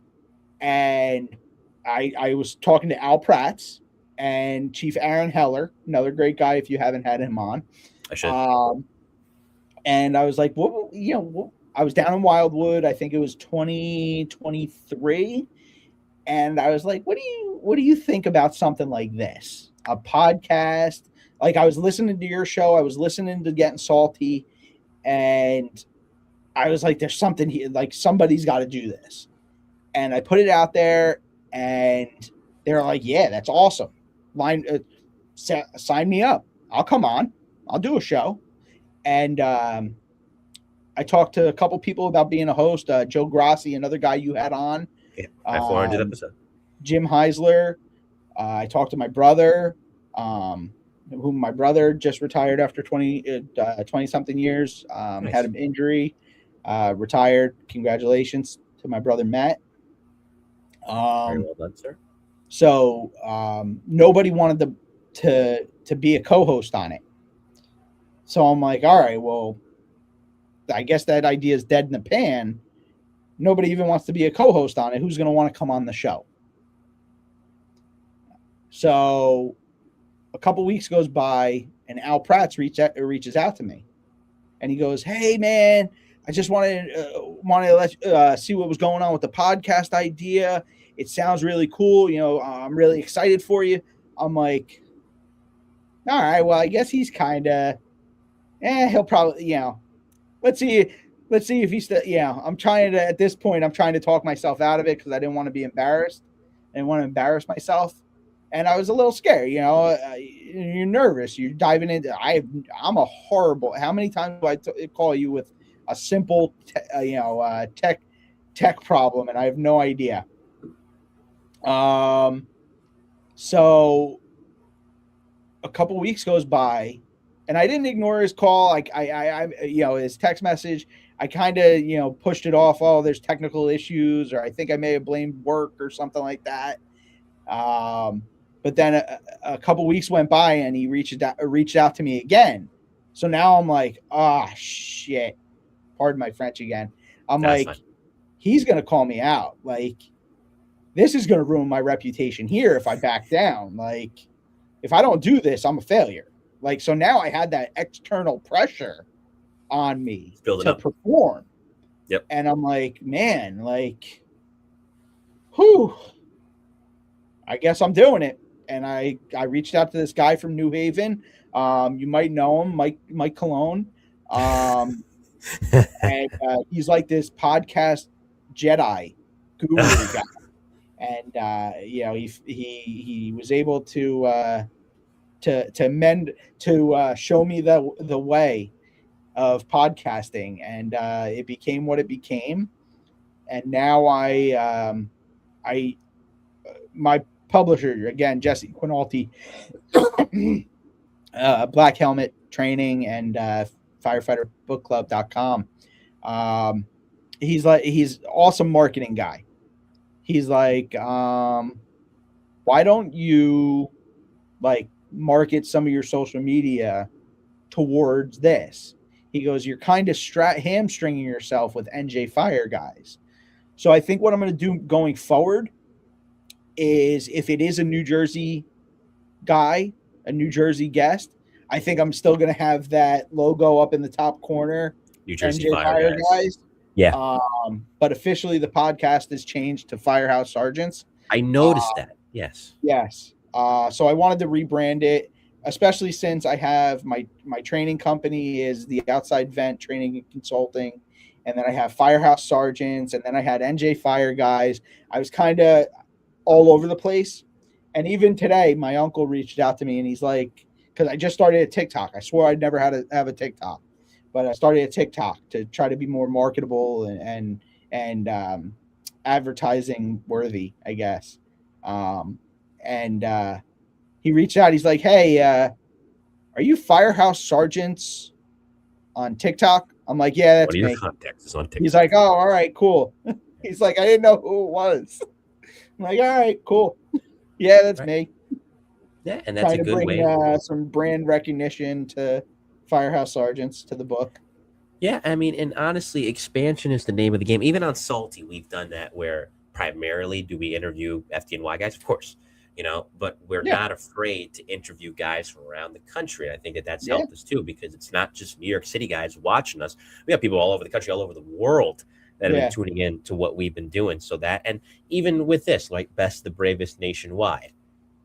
And I was talking to Al Prats and Chief Aaron Heller, another great guy if you haven't had him on. I should. And I was like, I was down in Wildwood. I think it was 2023. And I was like, what do you think about something like this? A podcast? Like, I was listening to your show. I was listening to Getting Salty. And I was like, there's something here. Like, somebody's got to do this. And I put it out there. And they're like, yeah, that's awesome. Sign me up. I'll come on. I'll do a show. And I talked to a couple people about being a host. Joe Grassi, another guy you had on. Yeah, my 400th episode. Jim Heisler. I talked to my brother, whom my brother just retired after 20-something years. Nice. Had an injury, retired. Congratulations to my brother, Matt. Very well done, sir. So nobody wanted to be a co-host on it. So I'm like, all right, well, I guess that idea is dead in the pan. Nobody even wants to be a co-host on it. Who's going to want to come on the show? So a couple weeks goes by, and Al Prats reaches out to me, and he goes, "Hey man, I just wanted to let see what was going on with the podcast idea. It sounds really cool. I'm really excited for you." I'm like, "All right, well, I guess he's kind of, he'll probably, let's see if he's still, I'm trying to, at this point, I'm trying to talk myself out of it because I didn't want to be embarrassed. I didn't want to embarrass myself. And I was a little scared, you're nervous. You're diving into, I'm a horrible, how many times do I call you with a simple, tech problem, and I have no idea. So a couple weeks goes by, and I didn't ignore his call. I his text message. I kind of, pushed it off. Oh, there's technical issues, or I think I may have blamed work or something like that. But then a couple weeks went by, and he reached out to me again. So now I'm like, shit. Pardon my French again. I'm That's like, fine. He's going to call me out. Like, this is going to ruin my reputation here if I back down. Like, if I don't do this, I'm a failure. Like, so now I had that external pressure on me to perform. Yep. And I'm like, man, like, whew, I guess I'm doing it. And I reached out to this guy from New Haven. You might know him, Mike Colón. And he's like this podcast Jedi guru guy. And he was able to show me the way of podcasting, and it became what it became. And now my publisher, again, Jesse Quinalty, Black Helmet Training and firefighterbookclub.com. He's awesome marketing guy. He's like, why don't you like market some of your social media towards this? He goes, you're kind of hamstringing yourself with NJ Fire guys. So I think what I'm going to do going forward is, if it is a New Jersey guy, a New Jersey guest, I think I'm still going to have that logo up in the top corner. New Jersey Fire guys. Yeah. But officially the podcast has changed to Firehouse Sergeants. I noticed that. Yes. Yes. So I wanted to rebrand it, especially since I have my training company is the Outside Vent Training and Consulting. And then I have Firehouse Sergeants, and then I had NJ Fire guys. I was kind of all over the place. And even today, my uncle reached out to me, and he's like, because I just started a TikTok. I swore I'd never had to have a TikTok, but I started a TikTok to try to be more marketable and advertising worthy, I guess. He reached out. He's like, hey, are you Firehouse Sergeants on TikTok? I'm like, yeah, that's me. Context is on TikTok. He's like, oh, all right, cool. He's like, I didn't know who it was. I'm like, all right, cool. Yeah, that's me. Yeah, and that's a good way. Some brand recognition to Firehouse Sergeants, to the book. Yeah, I mean, and honestly, expansion is the name of the game. Even on Salty, we've done that, where primarily do we interview FDNY guys? Of course, but we're not afraid to interview guys from around the country. And I think that's helped us too, because it's not just New York City guys watching us. We have people all over the country, all over the world that have been tuning in to what we've been doing. So that, and even with this, like Best the Bravest nationwide.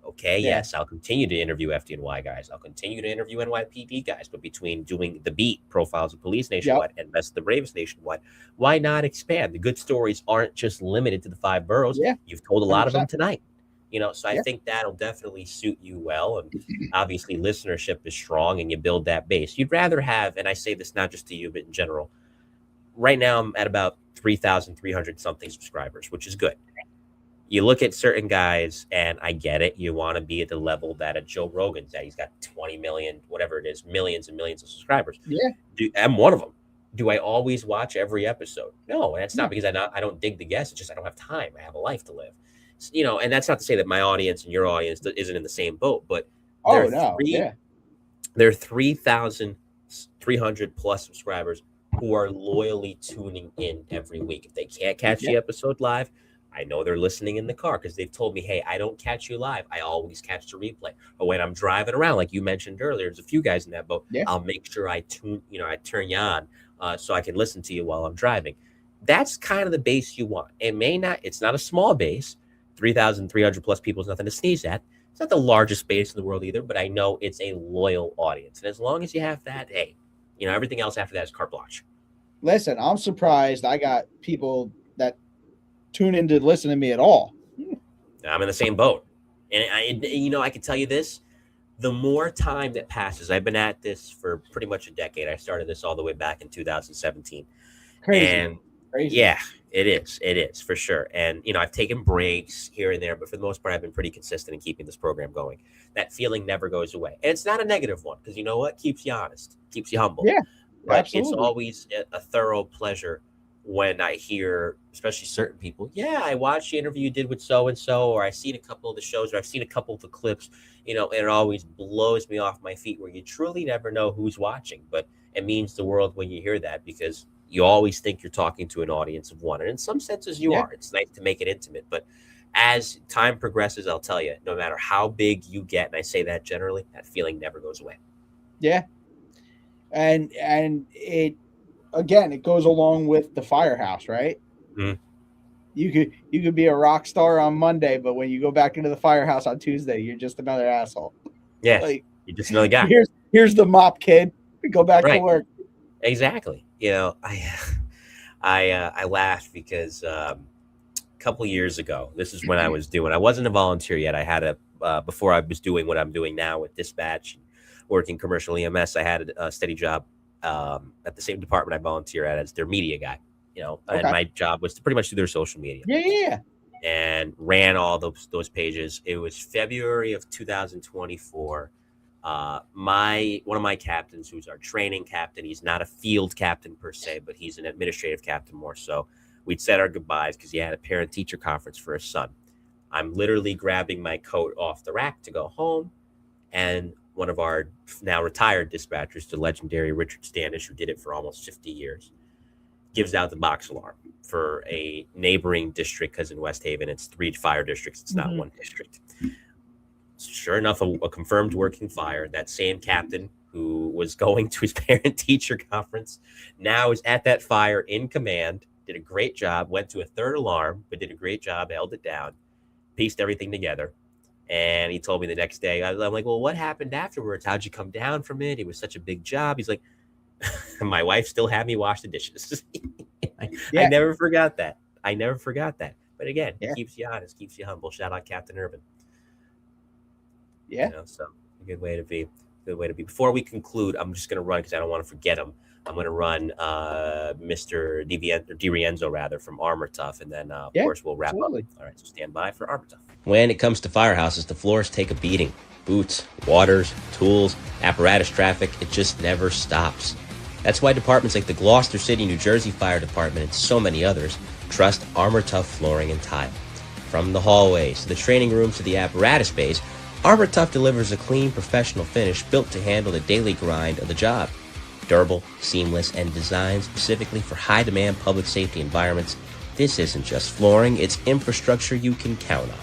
Okay, yes, I'll continue to interview FDNY guys. I'll continue to interview NYPD guys. But between doing the Beat, Profiles of Police nationwide, and Best the Bravest nationwide, why not expand? The good stories aren't just limited to the 5 boroughs. Yeah. You've told a lot of them tonight. So I think that'll definitely suit you well. And obviously listenership is strong, and you build that base. You'd rather have, and I say this not just to you, but in general, right now I'm at about 3,300 something subscribers, which is good. You look at certain guys, and I get it. You want to be at the level that a Joe Rogan's at. He's got 20 million, whatever it is, millions and millions of subscribers. Yeah. I'm one of them. Do I always watch every episode? No, and it's not because I don't dig the guests. It's just I don't have time. I have a life to live. And that's not to say that my audience and your audience isn't in the same boat, but there are 3,300 plus subscribers who are loyally tuning in every week. If they can't catch Yeah. the episode live, I know they're listening in the car because they've told me, hey, I don't catch you live. I always catch the replay. Or when I'm driving around, like you mentioned earlier, there's a few guys in that boat. Yeah. I'll make sure I turn you on so I can listen to you while I'm driving. That's kind of the base you want. It's not a small base. 3,300 plus people is nothing to sneeze at. It's not the largest base in the world either, but I know it's a loyal audience. And as long as you have that, hey, everything else after that is carte blanche. Listen, I'm surprised I got people that tune in to listen to me at all. I'm in the same boat. And I can tell you this, the more time that passes, I've been at this for pretty much a decade. I started this all the way back in 2017. Crazy. And yeah, it is for sure. And, I've taken breaks here and there, but for the most part, I've been pretty consistent in keeping this program going. That feeling never goes away. And it's not a negative one because you know what? Keeps you honest, keeps you humble. Yeah, but absolutely. It's always a thorough pleasure when I hear, especially certain people, yeah, I watched the interview you did with so-and-so, or I've seen a couple of the shows, or I've seen a couple of the clips, and it always blows me off my feet where you truly never know who's watching. But it means the world when you hear that because you always think you're talking to an audience of one. And in some senses you are. It's nice to make it intimate. But as time progresses, I'll tell you, no matter how big you get, and I say that generally, that feeling never goes away. Yeah. And it, again, it goes along with the Firehouse, right? Mm-hmm. You could be a rock star on Monday, but when you go back into the Firehouse on Tuesday, you're just another asshole. Yeah, you're just another guy. Here's the mop, kid. Go back to work. Exactly. I laughed because a couple years ago, this is when I wasn't a volunteer yet. I had before I was doing what I'm doing now with dispatch, working commercial EMS, I had a steady job at the same department I volunteer at as their media guy, and my job was to pretty much do their social media. Yeah. And ran all those pages. It was February of 2024. One of my captains, who's our training captain, he's not a field captain per se, but he's an administrative captain more so. We'd said our goodbyes because he had a parent-teacher conference for his son. I'm literally grabbing my coat off the rack to go home, and one of our now retired dispatchers, the legendary Richard Standish, who did it for almost 50 years, gives out the box alarm for a neighboring district, because in West Haven, it's 3 fire districts. It's not one district. Sure enough, a confirmed working fire. That same captain who was going to his parent-teacher conference now is at that fire in command, did a great job, went to a third alarm, but did a great job, held it down, pieced everything together. And he told me the next day, I'm like, well, what happened afterwards? How'd you come down from it? It was such a big job. He's like, my wife still had me wash the dishes. I never forgot that. But again, it keeps you honest, keeps you humble. Shout out Captain Urban. Yeah. So a good way to be. Before we conclude, I'm just going to run because I don't want to forget him. I'm going to run Mr. DiRienzo from Armor Tuff, and then of course we'll wrap up. All right, so stand by for Armor Tuff. When it comes to firehouses, the floors take a beating. Boots, waters, tools, apparatus traffic, it just never stops. That's why departments like the Gloucester City, New Jersey Fire Department and so many others trust Armor Tuff Flooring and Tile. From the hallways to the training rooms to the apparatus bays, Armor Tuff delivers a clean, professional finish built to handle the daily grind of the job. Durable, seamless, and designed specifically for high-demand public safety environments, this isn't just flooring, it's infrastructure you can count on.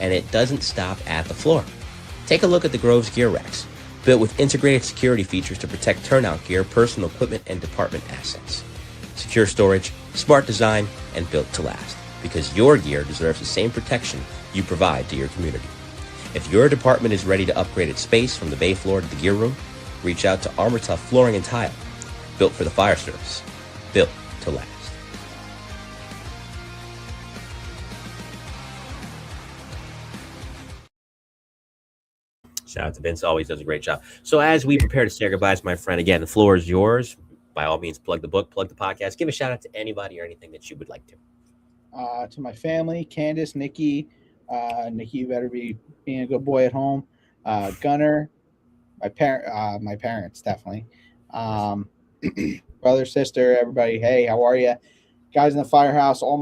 And it doesn't stop at the floor. Take a look at the Grove's Gear Racks, built with integrated security features to protect turnout gear, personal equipment, and department assets. Secure storage, smart design, and built to last, because your gear deserves the same protection you provide to your community. If your department is ready to upgrade its space from the bay floor to the gear room, reach out to Armor Tuff Flooring and Tile, built for the fire service, built to last. Shout out to Vince, always does a great job. So as we prepare to say our goodbyes, my friend, again, the floor is yours. By all means, plug the book, plug the podcast. Give a shout out to anybody or anything that you would like to. To my family, Candace, Nikki. Nikki, you better be being a good boy at home. Gunner, my parents, definitely. Brother, sister, everybody. Hey, how are you? Guys in the firehouse, all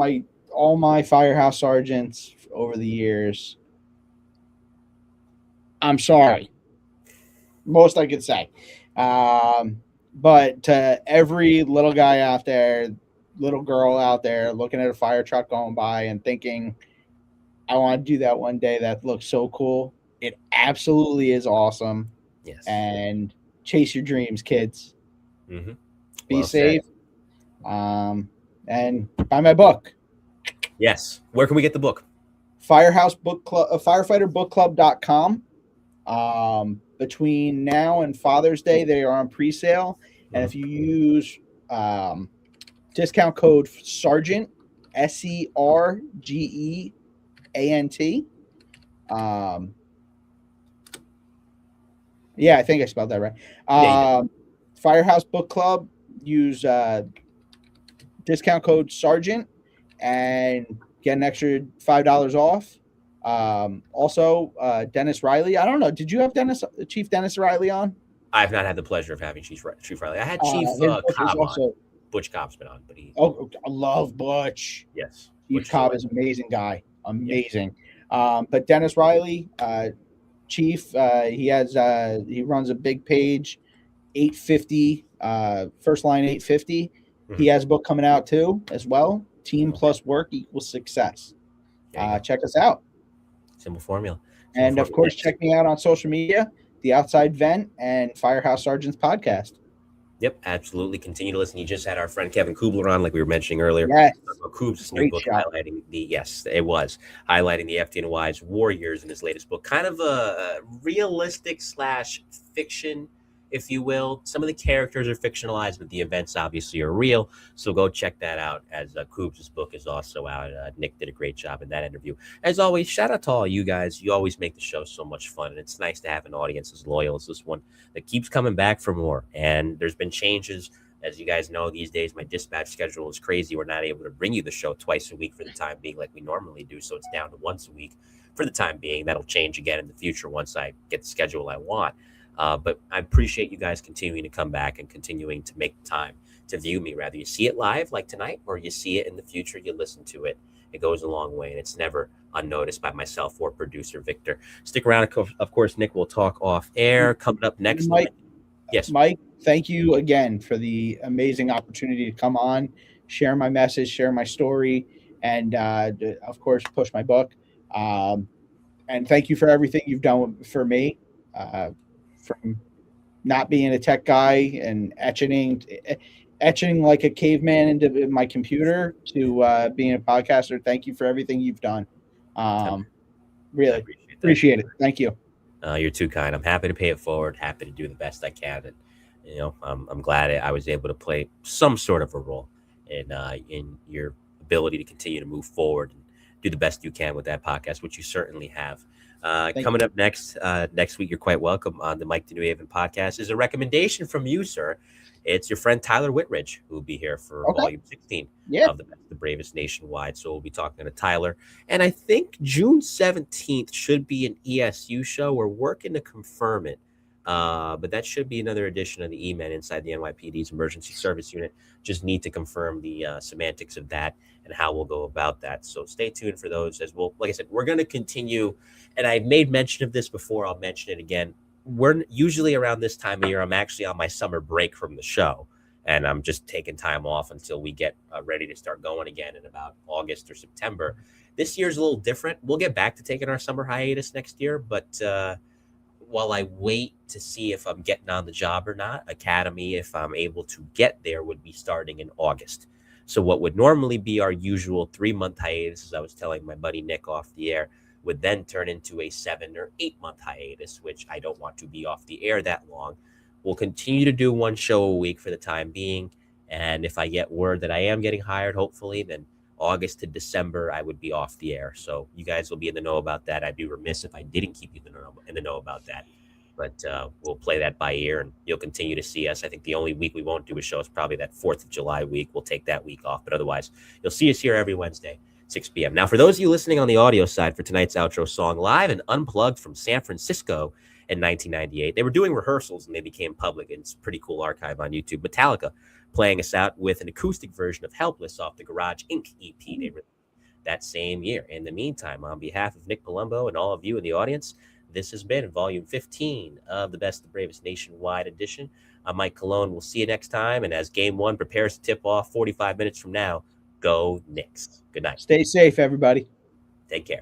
my Firehouse Sergeants over the years. I'm sorry. Most I could say. But to every little guy out there, little girl out there looking at a fire truck going by and thinking, I want to do that one day. That looks so cool. It absolutely is awesome. Yes. And chase your dreams, kids. Mm-hmm. Be Well safe. said. And buy my book. Yes. Where can we get the book? Firehouse Book Club, firefighterdbookclub.com. Between now and Father's Day, they are on pre-sale. And if you use discount code Sergeant, SERGEANT, yeah, I think I spelled that right. Firehouse Book Club, use discount code Sergeant and get an extra $5 off. Also, Dennis Riley. I don't know. Did you have Chief Dennis Riley on? I've not had the pleasure of having Chief Riley. I had Chief Cobb on. Butch Cobb's been on, but I love Butch. Yes, Chief Cobb is an amazing guy. Amazing. Yeah. But Dennis Riley, Chief, he runs a big page, 850, First Line 850. Mm-hmm. He has a book coming out too, as well. Team plus work equals success. Check us out. Simple formula. And of course, check me out on social media, The Outside Vent and Firehouse Sergeants podcast. Yep, absolutely. Continue to listen. You just had our friend Kevin Kubler on, like we were mentioning earlier. Yes. Kube's new book highlighting highlighting the FDNY's warriors in his latest book. Kind of a realistic / fiction, if you will. Some of the characters are fictionalized, but the events obviously are real. So go check that out, as Kub's book is also out. Nick did a great job in that interview. As always, shout out to all you guys. You always make the show so much fun, and it's nice to have an audience as loyal as this one that keeps coming back for more. And there's been changes. As you guys know, these days my dispatch schedule is crazy. We're not able to bring you the show twice a week for the time being like we normally do, so it's down to once a week for the time being. That'll change again in the future once I get the schedule I want. But I appreciate you guys continuing to come back and continuing to make the time to view me. Rather you see it live like tonight or you see it in the future, you listen to it. It goes a long way, and it's never unnoticed by myself or producer Victor. Stick around. Of course, Nick will talk off air. Coming up next. Mike, thank you again for the amazing opportunity to come on, share my message, share my story, and of course, push my book. And thank you for everything you've done for me. From not being a tech guy and etching like a caveman into my computer to being a podcaster. Thank you for everything you've done. Really appreciate it. Thank you. You're too kind. I'm happy to pay it forward. Happy to do the best I can. And, I'm glad I was able to play some sort of a role in your ability to continue to move forward and do the best you can with that podcast, which you certainly have. Coming up next week, you're quite welcome on the Mike to New Haven podcast, is a recommendation from you, sir. It's your friend Tyler Whitridge who will be here for volume 16 of the Bravest nationwide. So we'll be talking to Tyler. And I think June 17th should be an ESU show. We're working to confirm it. But that should be another edition of the E-Men inside the NYPD's emergency service unit. Just need to confirm the semantics of that and how we'll go about that. So stay tuned for those. As well, like I said, we're going to continue. And I've made mention of this before. I'll mention it again. We're usually around this time of year. I'm actually on my summer break from the show, and I'm just taking time off until we get ready to start going again in about August or September. This year's a little different. We'll get back to taking our summer hiatus next year, but while I wait to see if I'm getting on the job or not, Academy, if I'm able to get there, would be starting in August. So what would normally be our usual 3-month hiatus, as I was telling my buddy Nick off the air, would then turn into a 7 or 8 month hiatus, which I don't want to be off the air that long. We'll continue to do one show a week for the time being. And if I get word that I am getting hired, hopefully, then August to December, I would be off the air. So you guys will be in the know about that. I'd be remiss if I didn't keep you in the know about that. But we'll play that by ear, and you'll continue to see us. I think the only week we won't do a show is probably that 4th of July week. We'll take that week off. But otherwise, you'll see us here every Wednesday, 6 p.m. Now, for those of you listening on the audio side for tonight's outro song, live and unplugged from San Francisco in 1998, they were doing rehearsals and they became public. And it's a pretty cool archive on YouTube. Metallica playing us out with an acoustic version of Helpless off the Garage Inc. EP they released that same year. In the meantime, on behalf of Nick Palumbo and all of you in the audience, This has been volume 15 of the Best of Bravest Nationwide edition. I'm Mike Colón. We'll see you next time. And as game one prepares to tip off 45 minutes from now, go Knicks. Good night. Stay safe, everybody. Take care.